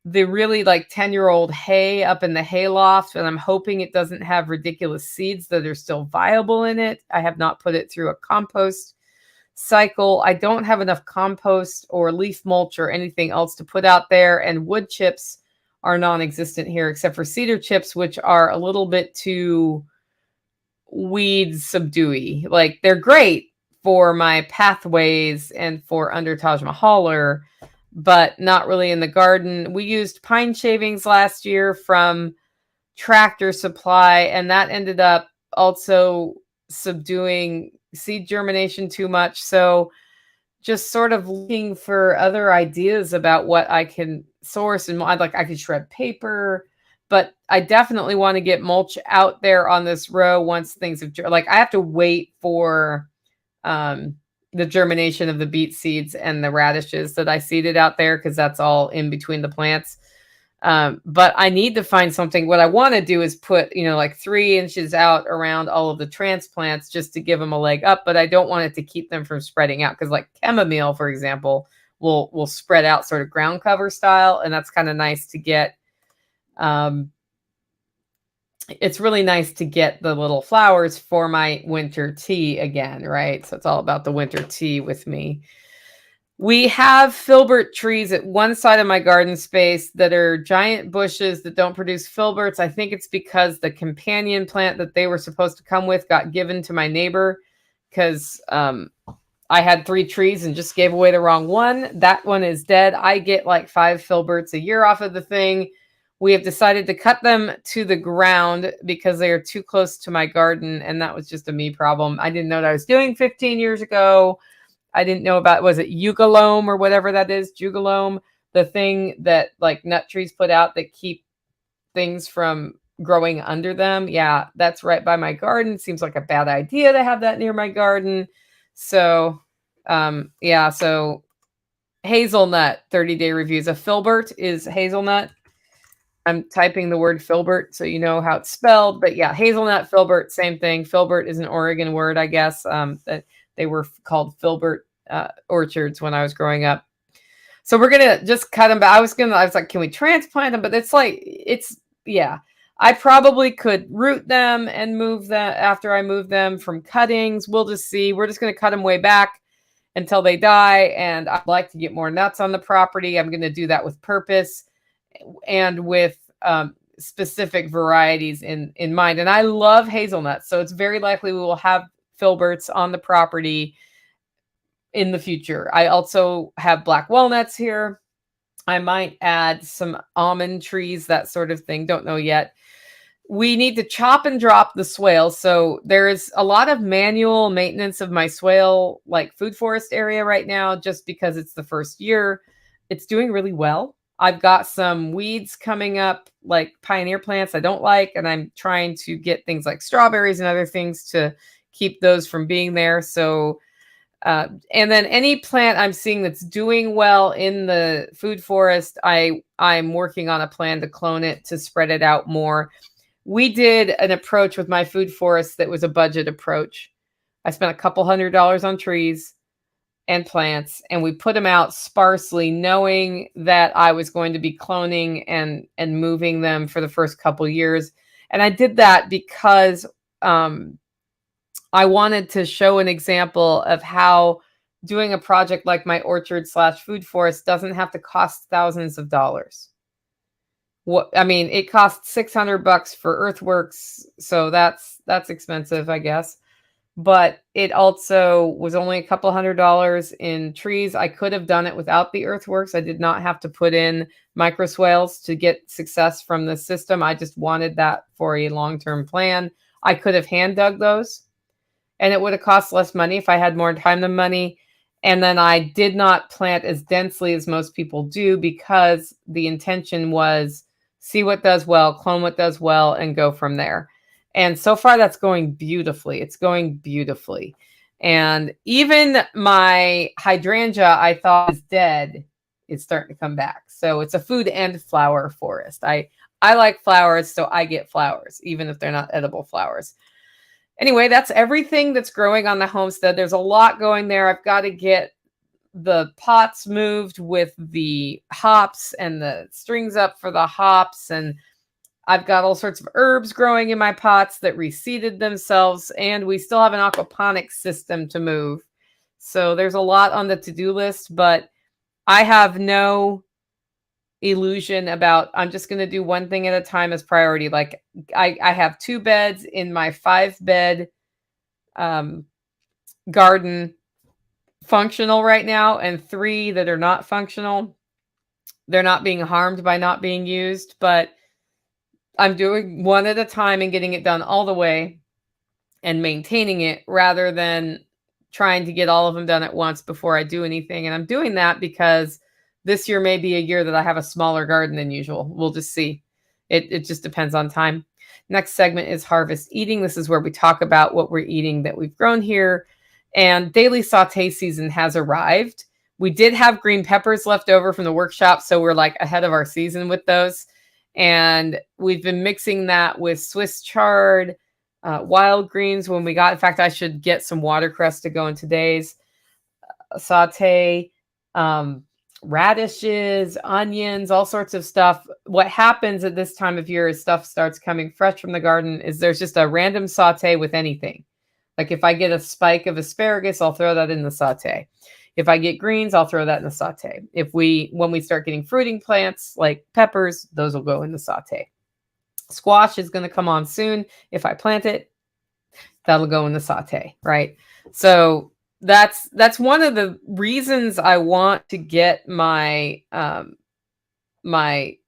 the really like 10-year-old hay up in the hayloft, and I'm hoping it doesn't have ridiculous seeds that are still viable in it. I have not put it through a compost cycle. I don't have enough compost or leaf mulch or anything else to put out there, and wood chips are non-existent here except for cedar chips, which are a little bit too weed subduey. Like, they're great for my pathways and for under Taj Mahaler, but not really in the garden. We used pine shavings last year from Tractor Supply, and that ended up also subduing seed germination too much. So just sort of looking for other ideas about what I can source. And I could shred paper, but I definitely want to get mulch out there on this row once things have, I have to wait for the germination of the beet seeds and the radishes that I seeded out there, because that's all in between the plants. But I need to find something. What I want to do is put, like 3 inches out around all of the transplants just to give them a leg up, but I don't want it to keep them from spreading out. Because like chamomile, for example, will spread out sort of ground cover style. And that's kind of nice to get. It's really nice to get the little flowers for my winter tea again, right? So it's all about the winter tea with me. We have filbert trees at one side of my garden space that are giant bushes that don't produce filberts. I think it's because the companion plant that they were supposed to come with got given to my neighbor because I had 3 trees and just gave away the wrong one. That one is dead. I get like 5 filberts a year off of the thing. We have decided to cut them to the ground because they are too close to my garden, and that was just a me problem. I didn't know what I was doing 15 years ago. I didn't know about, was it eugalome or whatever that is? Jugalome, the thing that like nut trees put out that keep things from growing under them. Yeah, that's right by my garden. Seems like a bad idea to have that near my garden. So, yeah, so hazelnut 30-day reviews. A filbert is hazelnut. I'm typing the word filbert so you know how it's spelled. But yeah, hazelnut, filbert, same thing. Filbert is an Oregon word, I guess. That they were called filbert orchards when I was growing up. So we're gonna just cut them back. I was like, can we transplant them? But yeah. I probably could root them and move them after I move them from cuttings. We'll just see. We're just gonna cut them way back until they die. And I'd like to get more nuts on the property. I'm gonna do that with purpose and with specific varieties in mind. And I love hazelnuts, so it's very likely we will have filberts on the property in the future. I also have black walnuts here. I might add some almond trees, that sort of thing. Don't know yet. We need to chop and drop the swale. So there is a lot of manual maintenance of my swale, like food forest area right now, just because it's the first year. It's doing really well. I've got some weeds coming up, like pioneer plants I don't like, and I'm trying to get things like strawberries and other things to keep those from being there. So, and then any plant I'm seeing that's doing well in the food forest, I'm working on a plan to clone it to spread it out more. We did an approach with my food forest that was a budget approach. I spent a couple $100 on trees and plants, and we put them out sparsely, knowing that I was going to be cloning and moving them for the first couple years. And I did that because I wanted to show an example of how doing a project like my orchard/food forest doesn't have to cost thousands of dollars. It costs $600 for earthworks, so that's expensive, I guess. But it also was only a couple $100 in trees. I could have done it without the earthworks. I did not have to put in micro swales to get success from the system. I just wanted that for a long-term plan. I could have hand dug those, and it would have cost less money if I had more time than money. And then I did not plant as densely as most people do because the intention was see what does well, clone what does well, and go from there. And so far, that's going beautifully. It's going beautifully. And even my hydrangea I thought was dead is starting to come back. So it's a food and flower forest. I like flowers, so I get flowers, even if they're not edible flowers. Anyway, that's everything that's growing on the homestead. There's a lot going there. I've got to get the pots moved with the hops and the strings up for the hops, and I've got all sorts of herbs growing in my pots that reseeded themselves, and we still have an aquaponics system to move. So there's a lot on the to-do list, but I have no illusion about I'm just going to do one thing at a time as priority. Like I have 2 beds in my 5-bed garden functional right now, and 3 that are not functional. They're not being harmed by not being used, but I'm doing one at a time and getting it done all the way and maintaining it rather than trying to get all of them done at once before I do anything. And I'm doing that because this year may be a year that I have a smaller garden than usual. We'll just see. It just depends on time. Next segment is harvest eating. This is where we talk about what we're eating that we've grown here. And daily saute season has arrived. We did have green peppers left over from the workshop, so we're like ahead of our season with those. And we've been mixing that with Swiss chard, wild greens when we got, in fact, I should get some watercress to go in today's saute, radishes, onions, all sorts of stuff. What happens at this time of year as stuff starts coming fresh from the garden is there's just a random saute with anything. Like if I get a spike of asparagus, I'll throw that in the saute. If I get greens, I'll throw that in the saute. When we start getting fruiting plants like peppers, those will go in the saute. Squash is going to come on soon. If I plant it, that'll go in the saute, right? So that's one of the reasons I want to get my my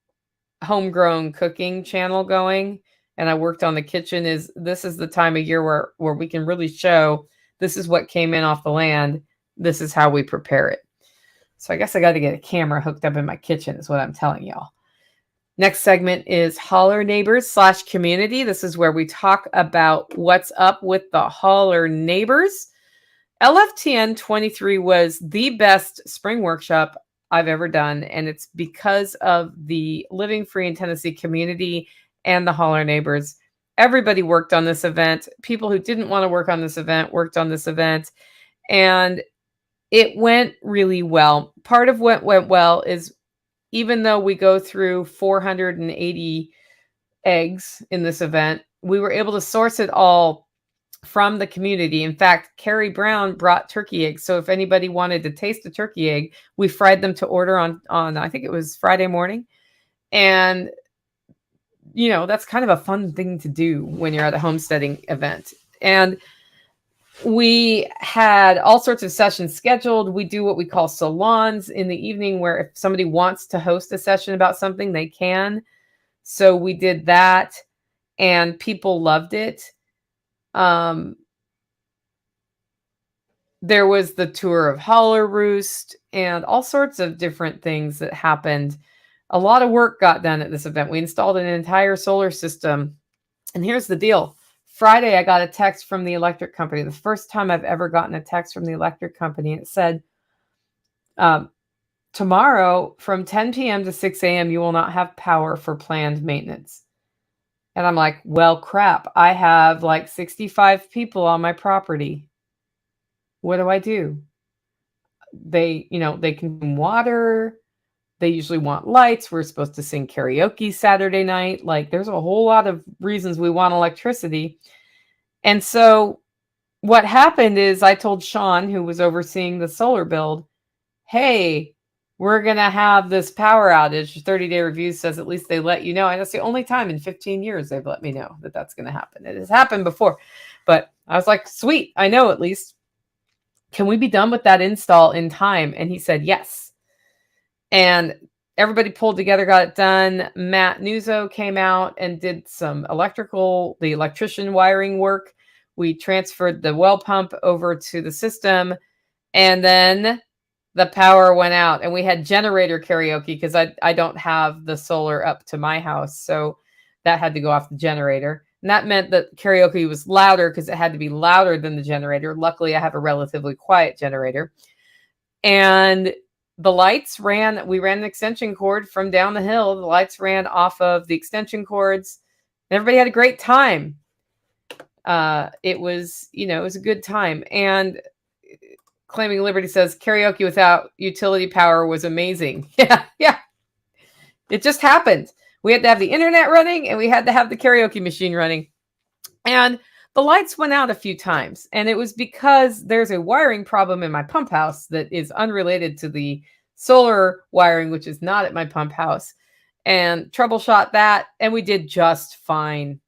homegrown cooking channel going. And I worked on the kitchen. This is the time of year where we can really show this is what came in off the land. This is how we prepare it. So I guess I got to get a camera hooked up in my kitchen is what I'm telling y'all. Next segment is Holler Neighbors / Community. This is where we talk about what's up with the Holler Neighbors. LFTN 23 was the best spring workshop I've ever done, and it's because of the Living Free in Tennessee community and the Holler Neighbors. Everybody worked on this event. People who didn't want to work on this event worked on this event, and it went really well. Part of what went well is even though we go through 480 eggs in this event, we were able to source it all from the community. In fact, Carrie Brown brought turkey eggs. So if anybody wanted to taste a turkey egg, we fried them to order on I think it was Friday morning. And, you know, that's kind of a fun thing to do when you're at a homesteading event. And we had all sorts of sessions scheduled. We do what we call salons in the evening, where if somebody wants to host a session about something, they can. So we did that, and people loved it. There was the tour of Holler Roost and all sorts of different things that happened. A lot of work got done at this event. We installed an entire solar system. And here's the deal. Friday, I got a text from the electric company. The first time I've ever gotten a text from the electric company. It said, tomorrow from 10 p.m. to 6 a.m., you will not have power for planned maintenance. And I'm like, well, crap. I have like 65 people on my property. What do I do? They consume water. They usually want lights. We're supposed to sing karaoke Saturday night. Like, there's a whole lot of reasons we want electricity. And so what happened is I told Sean, who was overseeing the solar build, hey, we're going to have this power outage. 30-day review says at least they let you know. And that's the only time in 15 years they've let me know that that's going to happen. It has happened before. But I was like, sweet, I know at least. Can we be done with that install in time? And he said, yes. And everybody pulled together, got it done. Matt Nuzzo came out and did the electrician wiring work. We transferred the well pump over to the system, and then the power went out, and we had generator karaoke because I don't have the solar up to my house. So that had to go off the generator. And that meant that karaoke was louder because it had to be louder than the generator. Luckily, I have a relatively quiet generator. And the lights ran, we ran an extension cord from down the hill. The lights ran off of the extension cords. Everybody had a great time. It was a good time. And Claiming Liberty says karaoke without utility power was amazing. Yeah. It just happened. We had to have the internet running, and we had to have the karaoke machine running. And the lights went out a few times. And it was because there's a wiring problem in my pump house that is unrelated to the solar wiring, which is not at my pump house. And troubleshot that, and we did just fine.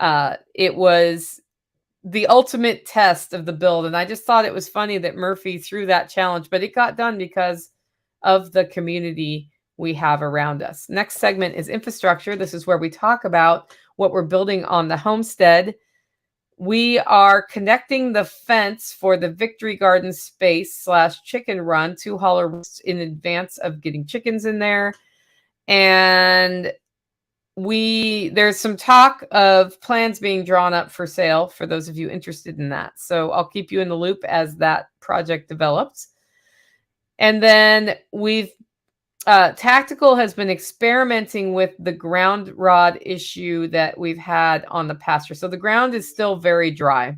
It was the ultimate test of the build. And I just thought it was funny that Murphy threw that challenge, but it got done because of the community we have around us. Next segment is infrastructure. This is where we talk about what we're building on the homestead. We are connecting the fence for the Victory Garden space / chicken run to Holler Roost in advance of getting chickens in there. And there's some talk of plans being drawn up for sale for those of you interested in that. So I'll keep you in the loop as that project develops. And then Tactical has been experimenting with the ground rod issue that we've had on the pasture. So the ground is still very dry. And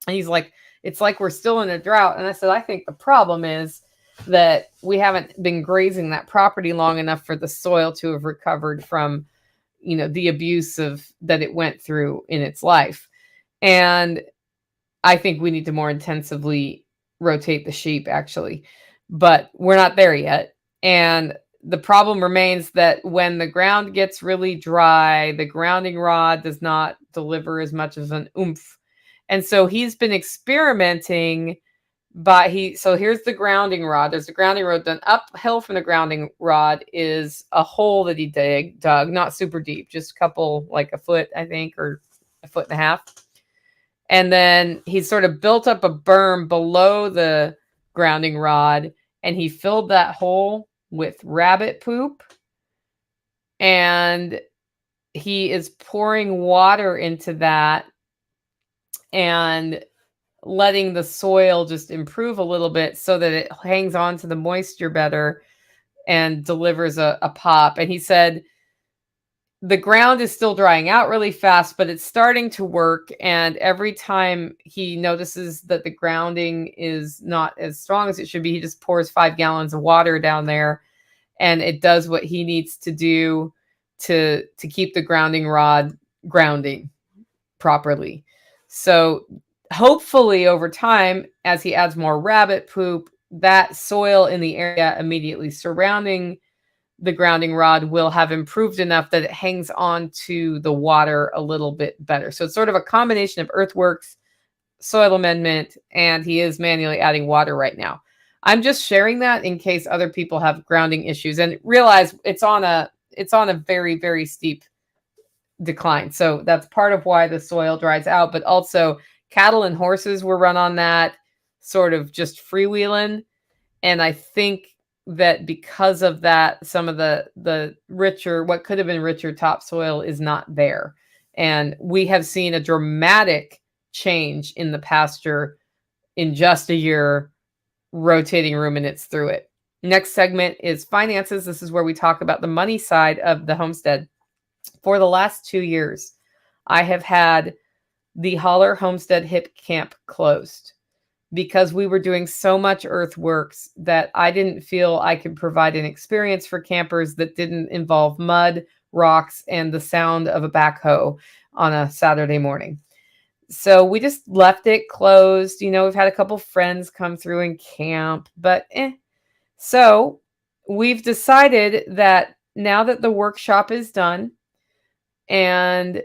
he's like, it's like we're still in a drought. And I said, I think the problem is that we haven't been grazing that property long enough for the soil to have recovered from, the abuse that it went through in its life. And I think we need to more intensively rotate the sheep actually, but we're not there yet. And the problem remains that when the ground gets really dry, the grounding rod does not deliver as much as an oomph. And so he's been experimenting so here's the grounding rod. There's a grounding rod. Then uphill from the grounding rod is a hole that he dug, not super deep, just a couple, like a foot, I think, or a foot and a half. And then he sort of built up a berm below the grounding rod, and he filled that hole with rabbit poop. And he is pouring water into that and letting the soil just improve a little bit so that it hangs on to the moisture better and delivers a pop. And he said the ground is still drying out really fast, but it's starting to work. And every time he notices that the grounding is not as strong as it should be, he just pours 5 gallons of water down there, and it does what he needs to do to keep the grounding rod grounding properly. So hopefully over time, as he adds more rabbit poop, that soil in the area immediately surrounding the grounding rod will have improved enough that it hangs on to the water a little bit better. So it's sort of a combination of earthworks, soil amendment, and he is manually adding water right now. I'm just sharing that in case other people have grounding issues, and realize it's on a very, very steep decline. So that's part of why the soil dries out, but also cattle and horses were run on that sort of just freewheeling. And I think that because of that, some of the richer, what could have been richer topsoil is not there. And we have seen a dramatic change in the pasture in just a year, rotating ruminants through it. Next segment is finances. This is where we talk about the money side of the homestead. For the last 2 years, I have had the Holler Homestead Hip Camp closed because we were doing so much earthworks that I didn't feel I could provide an experience for campers that didn't involve mud, rocks, and the sound of a backhoe on a Saturday morning. So we just left it closed. You know, we've had a couple friends come through and camp, but So we've decided that now that the workshop is done and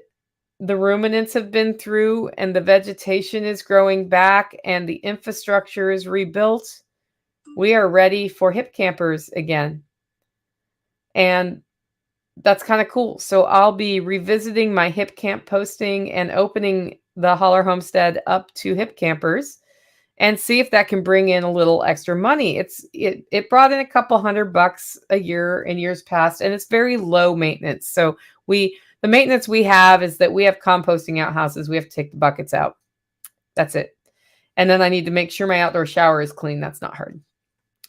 the ruminants have been through and the vegetation is growing back and the infrastructure is rebuilt, we are ready for hip campers again. And that's kind of cool. So I'll be revisiting my hip camp posting and opening the Holler Homestead up to hip campers and see if that can bring in a little extra money. It brought in a couple $100 a year in years past, and it's very low maintenance. So the maintenance we have is that we have composting outhouses. We have to take the buckets out. That's it. And then I need to make sure my outdoor shower is clean. That's not hard.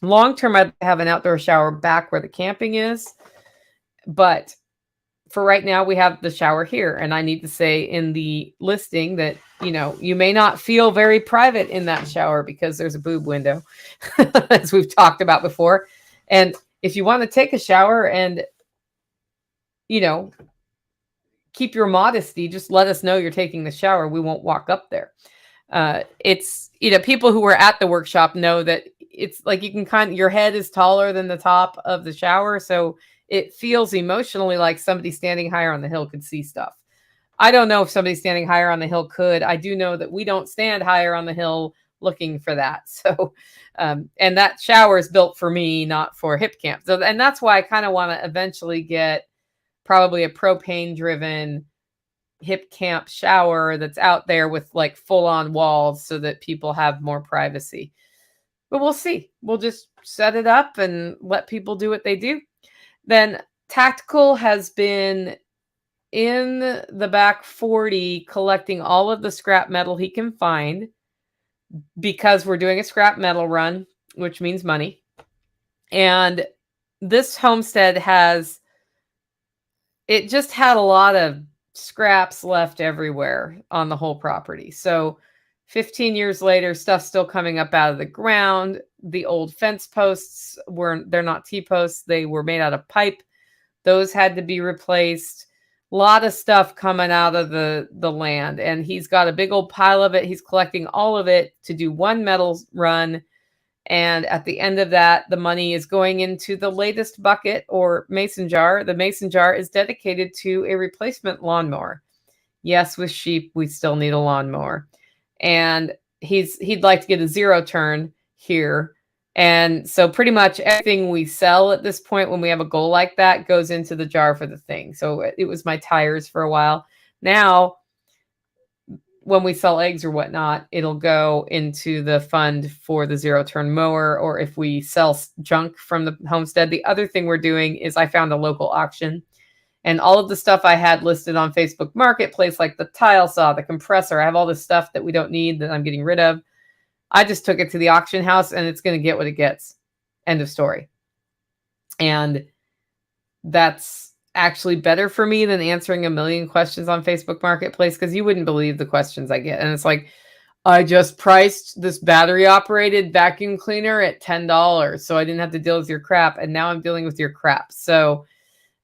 Long term, I'd have an outdoor shower back where the camping is. But for right now, we have the shower here. And I need to say in the listing that, you know, you may not feel very private in that shower because there's a boob window, as we've talked about before. And if you want to take a shower and, you know, keep your modesty, just let us know you're taking the shower. We won't walk up there. It's, you know, people who were at the workshop know that it's like you can your head is taller than the top of the shower. So it feels emotionally like somebody standing higher on the hill could see stuff. I don't know if somebody standing higher on the hill could. I do know that we don't stand higher on the hill looking for that. So, and that shower is built for me, not for hip camp. So, and that's why I kind of want to eventually get probably a propane driven hip camp shower that's out there with like full on walls so that people have more privacy. But we'll see. We'll just set it up and let people do what they do. Then Tactical has been in the back 40 collecting all of the scrap metal he can find because we're doing a scrap metal run, which means money. And this homestead it just had a lot of scraps left everywhere on the whole property. So 15 years later, stuff's still coming up out of the ground. The old fence posts they're not T-posts. They were made out of pipe. Those had to be replaced. lot of stuff coming out of the land, and he's got a big old pile of it. He's collecting all of it to do one metal run. And at the end of that, the money is going into the latest bucket or mason jar. The mason jar is dedicated to a replacement lawnmower. Yes, with sheep, we still need a lawnmower. And he'd like to get a zero turn here. And so pretty much everything we sell at this point when we have a goal like that goes into the jar for the thing. So it was my tires for a while. Now, when we sell eggs or whatnot, it'll go into the fund for the zero turn mower, or if we sell junk from the homestead. The other thing we're doing is I found a local auction, and all of the stuff I had listed on Facebook Marketplace, like the tile saw, the compressor, I have all this stuff that we don't need that I'm getting rid of. I just took it to the auction house, and it's going to get what it gets. End of story. And that's actually better for me than answering a million questions on Facebook Marketplace, because you wouldn't believe the questions I get. And it's like, I just priced this battery operated vacuum cleaner at $10, so I didn't have to deal with your crap, and now I'm dealing with your crap. So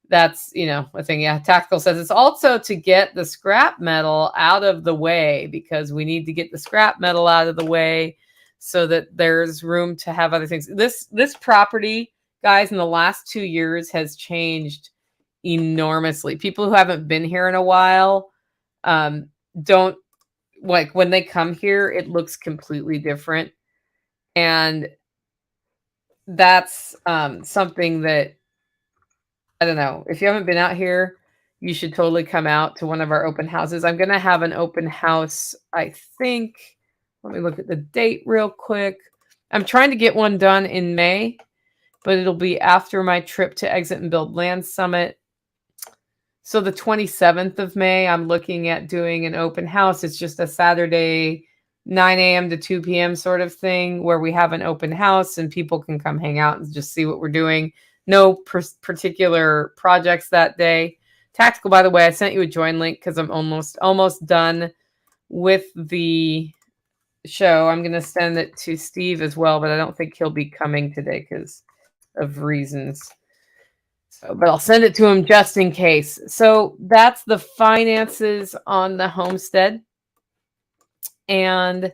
that's, a thing. Yeah, Tactical says it's also to get the scrap metal out of the way, because we need to get the scrap metal out of the way so that there's room to have other things. This property, guys, in the last 2 years has changed enormously. People who haven't been here in a while don't, like, when they come here, it looks completely different. And that's something that, I don't know, if you haven't been out here, you should totally come out to one of our open houses. I'm going to have an open house, I think. Let me look at the date real quick. I'm trying to get one done in May, but it'll be after my trip to Exit and Build Land Summit. So the 27th of May, I'm looking at doing an open house. It's just a Saturday, 9 a.m. to 2 p.m. sort of thing, where we have an open house and people can come hang out and just see what we're doing. No particular projects that day. Tactical, by the way, I sent you a join link because I'm almost done with the show. I'm going to send it to Steve as well, but I don't think he'll be coming today because of reasons. So, but I'll send it to him just in case. So that's the finances on the homestead. And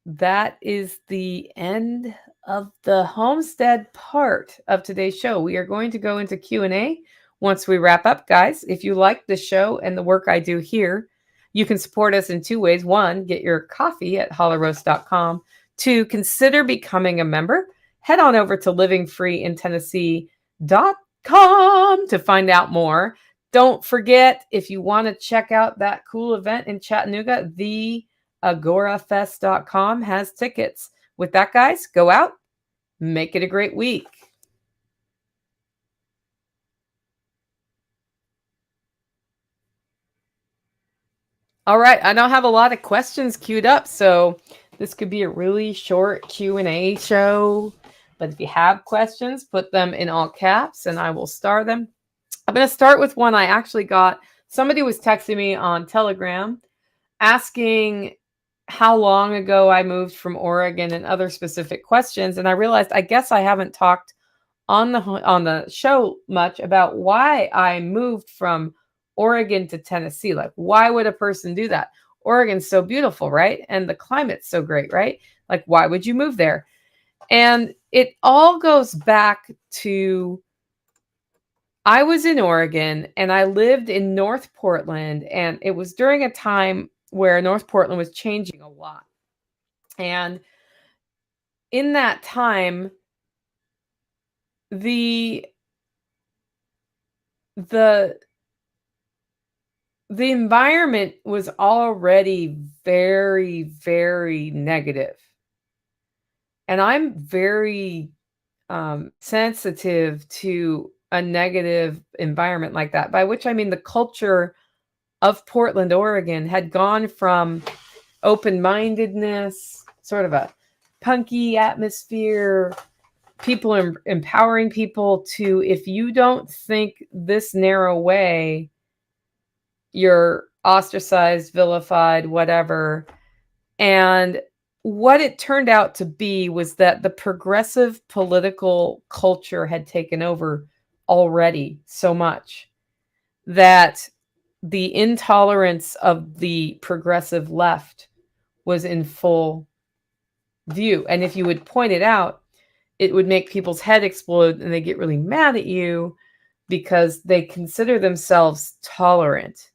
that is the end of the homestead part of today's show. We are going to go into Q&A once we wrap up, guys. If you like the show and the work I do here, you can support us in two ways. One, get your coffee at hollowroast.com. Two, consider becoming a member. Head on over to livingfreeintennessee.com to find out more. Don't forget, if you want to check out that cool event in Chattanooga, the agorafest.com has tickets. With that, guys, go out, make it a great week. All right, I don't have a lot of questions queued up, so this could be a really short Q&A show. But if you have questions, put them in all caps and I will star them. I'm going to start with one I actually got. Somebody was texting me on Telegram asking how long ago I moved from Oregon and other specific questions. And I realized, I guess I haven't talked on the show much about why I moved from Oregon to Tennessee. Like, why would a person do that? Oregon's so beautiful, right? And the climate's so great, right? Like, why would you move there? And it all goes back to, I was in Oregon and I lived in North Portland, and it was during a time where North Portland was changing a lot. And in that time, the environment was already very, very negative. And I'm very sensitive to a negative environment like that, by which I mean the culture of Portland, Oregon had gone from open-mindedness, sort of a punky atmosphere, people empowering people, to, if you don't think this narrow way, you're ostracized, vilified, whatever. And what it turned out to be was that the progressive political culture had taken over already so much that the intolerance of the progressive left was in full view. And if you would point it out, it would make people's head explode and they get really mad at you because they consider themselves tolerant.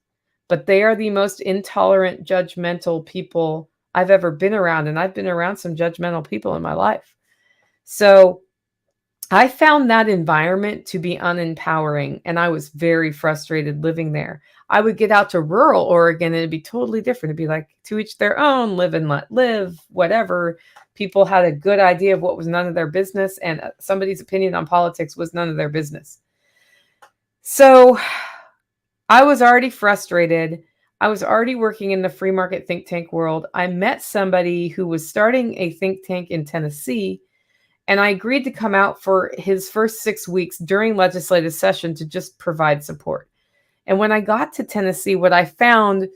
But they are the most intolerant, judgmental people I've ever been around. And I've been around some judgmental people in my life. So I found that environment to be unempowering, and I was very frustrated living there. I would get out to rural Oregon and it'd be totally different. It'd be like to each their own, live and let live, whatever. People had a good idea of what was none of their business, and somebody's opinion on politics was none of their business. So I was already frustrated. I was already working in the free market think tank world. I met somebody who was starting a think tank in Tennessee, and I agreed to come out for his first 6 weeks during legislative session to just provide support. And when I got to Tennessee, what I found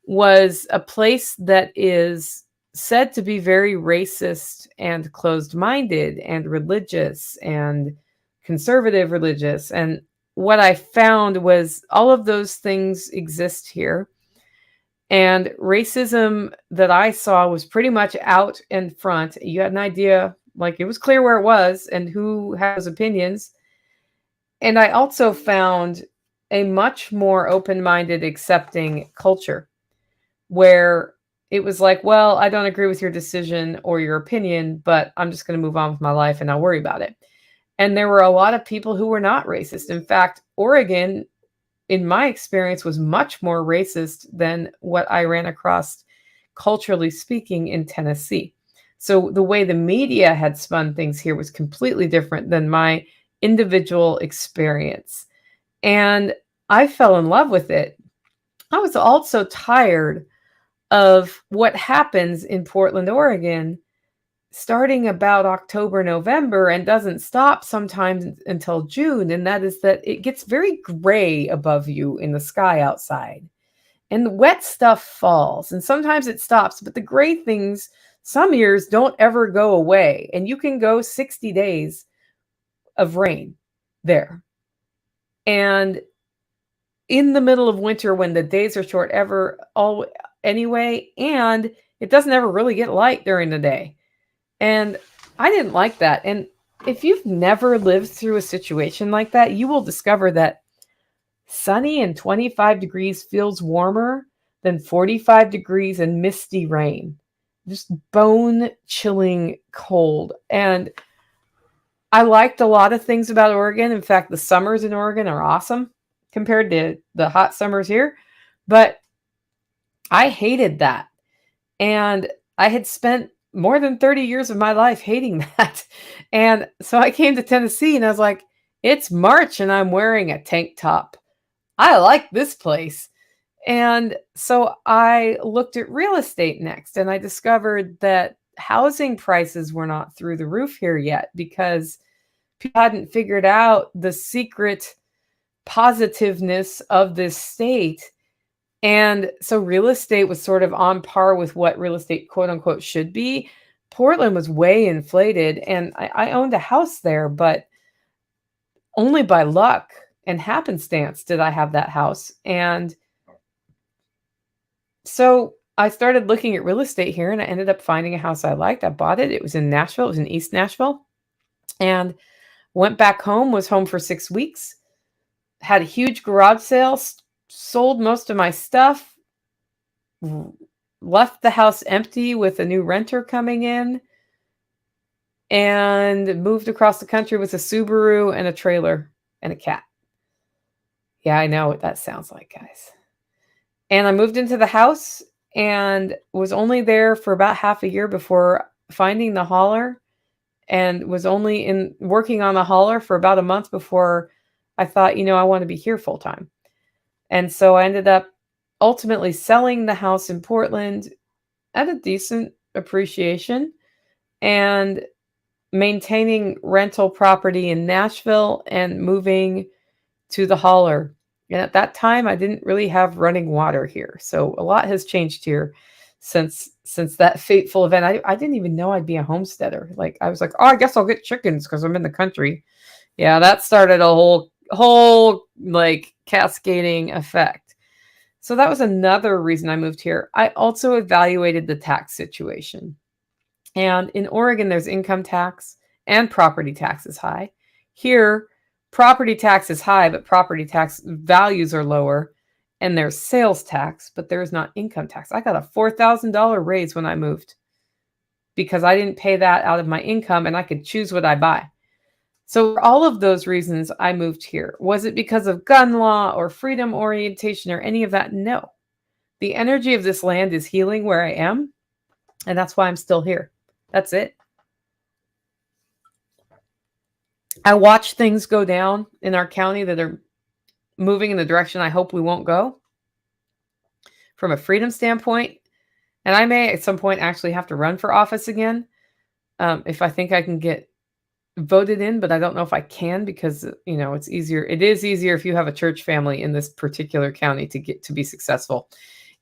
was a place that is said to be very racist and closed-minded and religious and conservative religious. And what I found was all of those things exist here. And racism that I saw was pretty much out in front. You had an idea, like it was clear where it was and who has opinions. And I also found a much more open-minded, accepting culture where it was like, well, I don't agree with your decision or your opinion, but I'm just going to move on with my life and not worry about it. And there were a lot of people who were not racist. In fact, Oregon, in my experience, was much more racist than what I ran across, culturally speaking, in Tennessee. So the way the media had spun things here was completely different than my individual experience. And I fell in love with it. I was also tired of what happens in Portland, Oregon, starting about October, November, and doesn't stop sometimes until June. And that is that it gets very gray above you in the sky outside. And the wet stuff falls. And sometimes it stops. But the gray things, some years, don't ever go away. And you can go 60 days of rain there. And in the middle of winter, when the days are short anyway, and it doesn't ever really get light during the day. And I didn't like that. And if you've never lived through a situation like that, you will discover that sunny and 25 degrees feels warmer than 45 degrees and misty rain. Just bone-chilling cold. And I liked a lot of things about Oregon. In fact, the summers in Oregon are awesome compared to the hot summers here. But I hated that. And I had spent more than 30 years of my life hating that. And so I came to Tennessee and I was like, it's March and I'm wearing a tank top. I like this place. And so I looked at real estate next, and I discovered that housing prices were not through the roof here yet because people hadn't figured out the secret positiveness of this state. And so real estate was sort of on par with what real estate, quote unquote, should be. Portland was way inflated, and I owned a house there, but only by luck and happenstance did I have that house. And so I started looking at real estate here, and I ended up finding a house I liked. I bought it. It was in Nashville. It was in East Nashville. And went back home, was home for 6 weeks, had a huge garage sale, sold most of my stuff, left the house empty with a new renter coming in, and moved across the country with a Subaru and a trailer and a cat. Yeah, I know what that sounds like, guys. And I moved into the house and was only there for about half a year before finding the hauler, and was only working on the hauler for about a month before I thought, I want to be here full time. And so I ended up ultimately selling the house in Portland at a decent appreciation and maintaining rental property in Nashville and moving to the hauler. And at that time, I didn't really have running water here. So a lot has changed here since that fateful event. I didn't even know I'd be a homesteader. Like, I was like, oh, I guess I'll get chickens because I'm in the country. Yeah, that started a whole like cascading effect. So that was another reason I moved here. I also evaluated the tax situation. And in Oregon, there's income tax and property tax is high. Here, property tax is high, but property tax values are lower. And there's sales tax, but there's not income tax. I got a $4,000 raise when I moved because I didn't pay that out of my income and I could choose what I buy. So for all of those reasons, I moved here. Was it because of gun law or freedom orientation or any of that? No. The energy of this land is healing where I am, and that's why I'm still here. That's it. I watch things go down in our county that are moving in the direction I hope we won't go from a freedom standpoint. And I may at some point actually have to run for office again if I think I can get voted in, but I don't know if I can because, you know, it's easier. It is easier if you have a church family in this particular county to get to be successful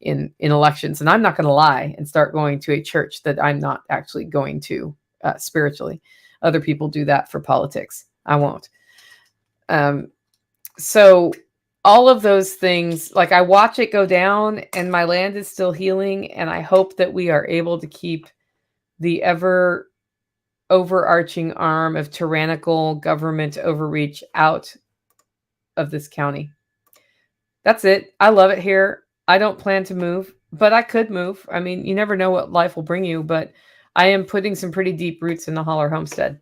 in elections. And I'm not going to lie and start going to a church that I'm not actually going to spiritually. Other people do that for politics. I won't. So all of those things, like I watch it go down and my land is still healing. And I hope that we are able to keep the ever overarching arm of tyrannical government overreach out of this county. That's it. I love it here. I don't plan to move, but I could move. I mean, you never know what life will bring you, but I am putting some pretty deep roots in the Holler Homestead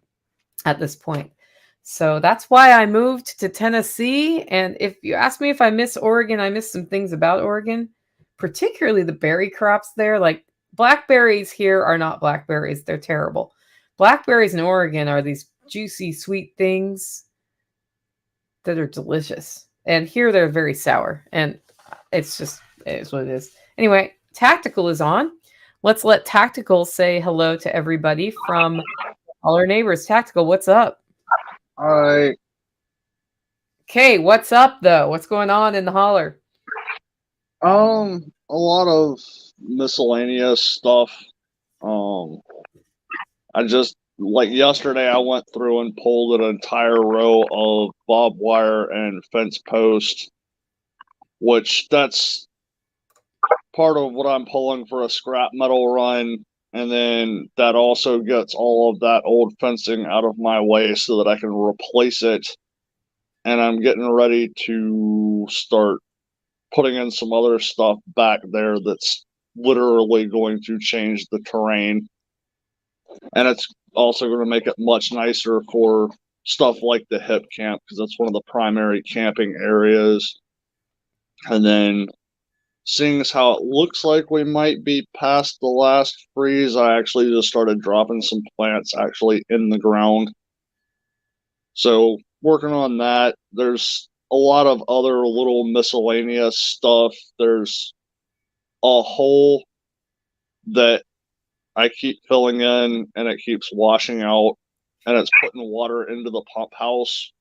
at this point. So that's why I moved to Tennessee. And if you ask me if I miss Oregon, I miss some things about Oregon, particularly the berry crops there. Like blackberries here are not blackberries. They're terrible. Blackberries in Oregon are these juicy, sweet things that are delicious. And here they're very sour. And it's just, it is what it is. Anyway, Tactical is on. Let's let Tactical say hello to everybody from all our neighbors. Tactical, what's up? All right. Okay, what's up though? What's going on in the holler? A lot of miscellaneous stuff. I just like yesterday I went through and pulled an entire row of barbed wire and fence post, which that's part of what I'm pulling for a scrap metal run. And then that also gets all of that old fencing out of my way so that I can replace it. And I'm getting ready to start putting in some other stuff back there that's literally going to change the terrain. And it's also going to make it much nicer for stuff like the hip camp because that's one of the primary camping areas. And then seeing as how it looks like we might be past the last freeze, I actually just started dropping some plants actually in the ground. So working on that. There's a lot of other little miscellaneous stuff. There's a hole that I keep filling in and it keeps washing out and it's putting water into the pump house.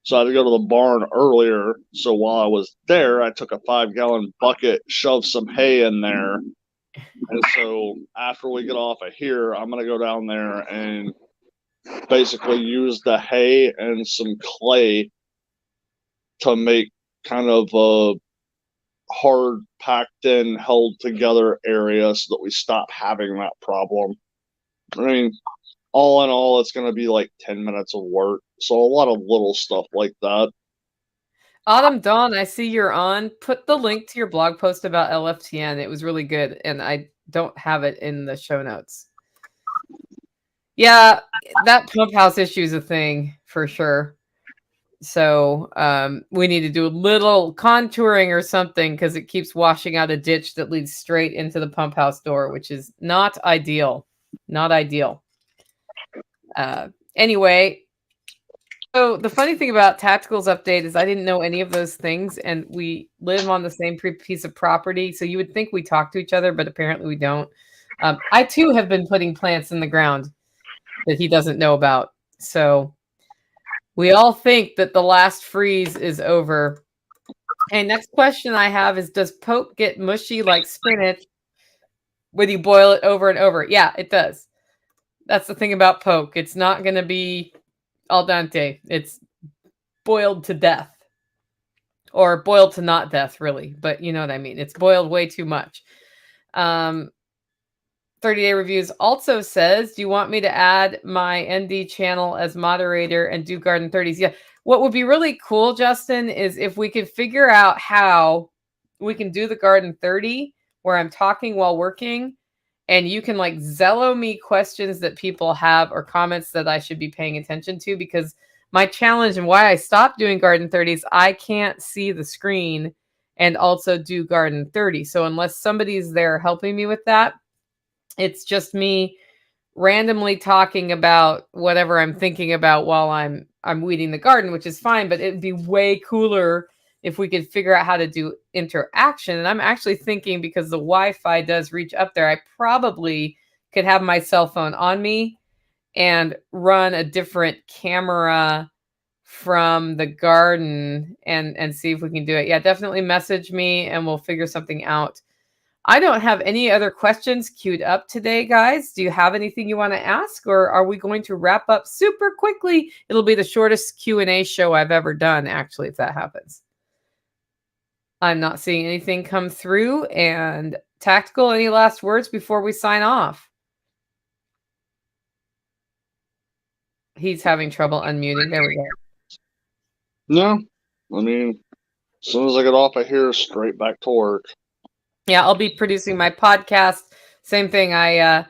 So I had to go to the barn earlier. So while I was there, I took a 5-gallon bucket, shoved some hay in there. And so after we get off of here, I'm going to go down there and basically use the hay and some clay to make kind of a hard packed in, held together area so that we stop having that problem. I mean, all in all, it's going to be like 10 minutes of work. So a lot of little stuff like that. Autumn Dawn, I see you're on. Put the link to your blog post about LFTN. It was really good, and I don't have it in the show notes. Yeah, that pump house issue is a thing for sure. So we need to do a little contouring or something because it keeps washing out a ditch that leads straight into the pump house door, which is not ideal. Not ideal. Anyway, so the funny thing about Tactical's update is I didn't know any of those things, and we live on the same piece of property. So you would think we talk to each other, but apparently we don't. I too have been putting plants in the ground that he doesn't know about. So we all think that the last freeze is over. And next question I have is, does poke get mushy like spinach when you boil it over and over? Yeah, it does. That's the thing about poke. It's not going to be al dente. It's boiled to death or boiled to not death, really. But you know what I mean. It's boiled way too much. 30-day reviews also says, do you want me to add my ND channel as moderator and do Garden 30s? Yeah. What would be really cool, Justin, is if we could figure out how we can do the Garden 30 where I'm talking while working, and you can like Zello me questions that people have or comments that I should be paying attention to, because my challenge and why I stopped doing Garden 30s, I can't see the screen and also do Garden 30. So unless somebody's there helping me with that, it's just me randomly talking about whatever I'm thinking about while I'm weeding the garden, which is fine, but it'd be way cooler if we could figure out how to do interaction. And I'm actually thinking, because the Wi-Fi does reach up there, I probably could have my cell phone on me and run a different camera from the garden and see if we can do it. Yeah, definitely message me and we'll figure something out. I don't have any other questions queued up today, guys. Do you have anything you want to ask, or are we going to wrap up super quickly? It'll be the shortest Q&A show I've ever done, actually, if that happens. I'm not seeing anything come through. And Tactical, any last words before we sign off? He's having trouble unmuting. There we go. No, I mean, as soon as I get off of here, straight back to work. Yeah, I'll be producing my podcast. Same thing. I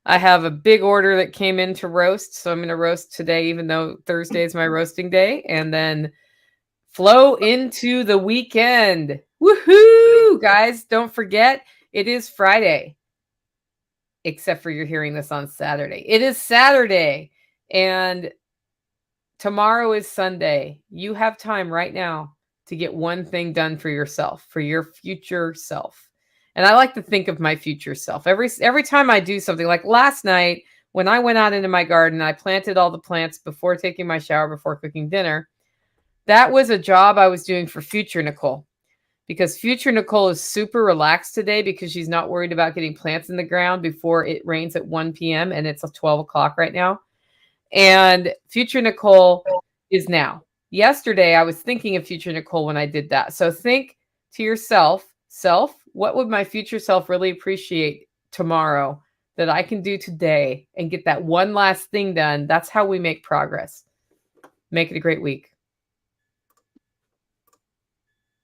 have a big order that came in to roast, so I'm going to roast today, even though Thursday is my roasting day, and then flow into the weekend. Woohoo! Guys, don't forget, it is Friday, except for you're hearing this on Saturday. It is Saturday, and tomorrow is Sunday. You have time right now to get one thing done for yourself, for your future self. And I like to think of my future self. Every time I do something, like last night when I went out into my garden, I planted all the plants before taking my shower, before cooking dinner. That was a job I was doing for future Nicole, because future Nicole is super relaxed today because she's not worried about getting plants in the ground before it rains at 1 p.m. and it's 12 o'clock right now. And future Nicole is now. Yesterday, I was thinking of future Nicole when I did that. So think to yourself, what would my future self really appreciate tomorrow that I can do today and get that one last thing done? That's how we make progress. Make it a great week.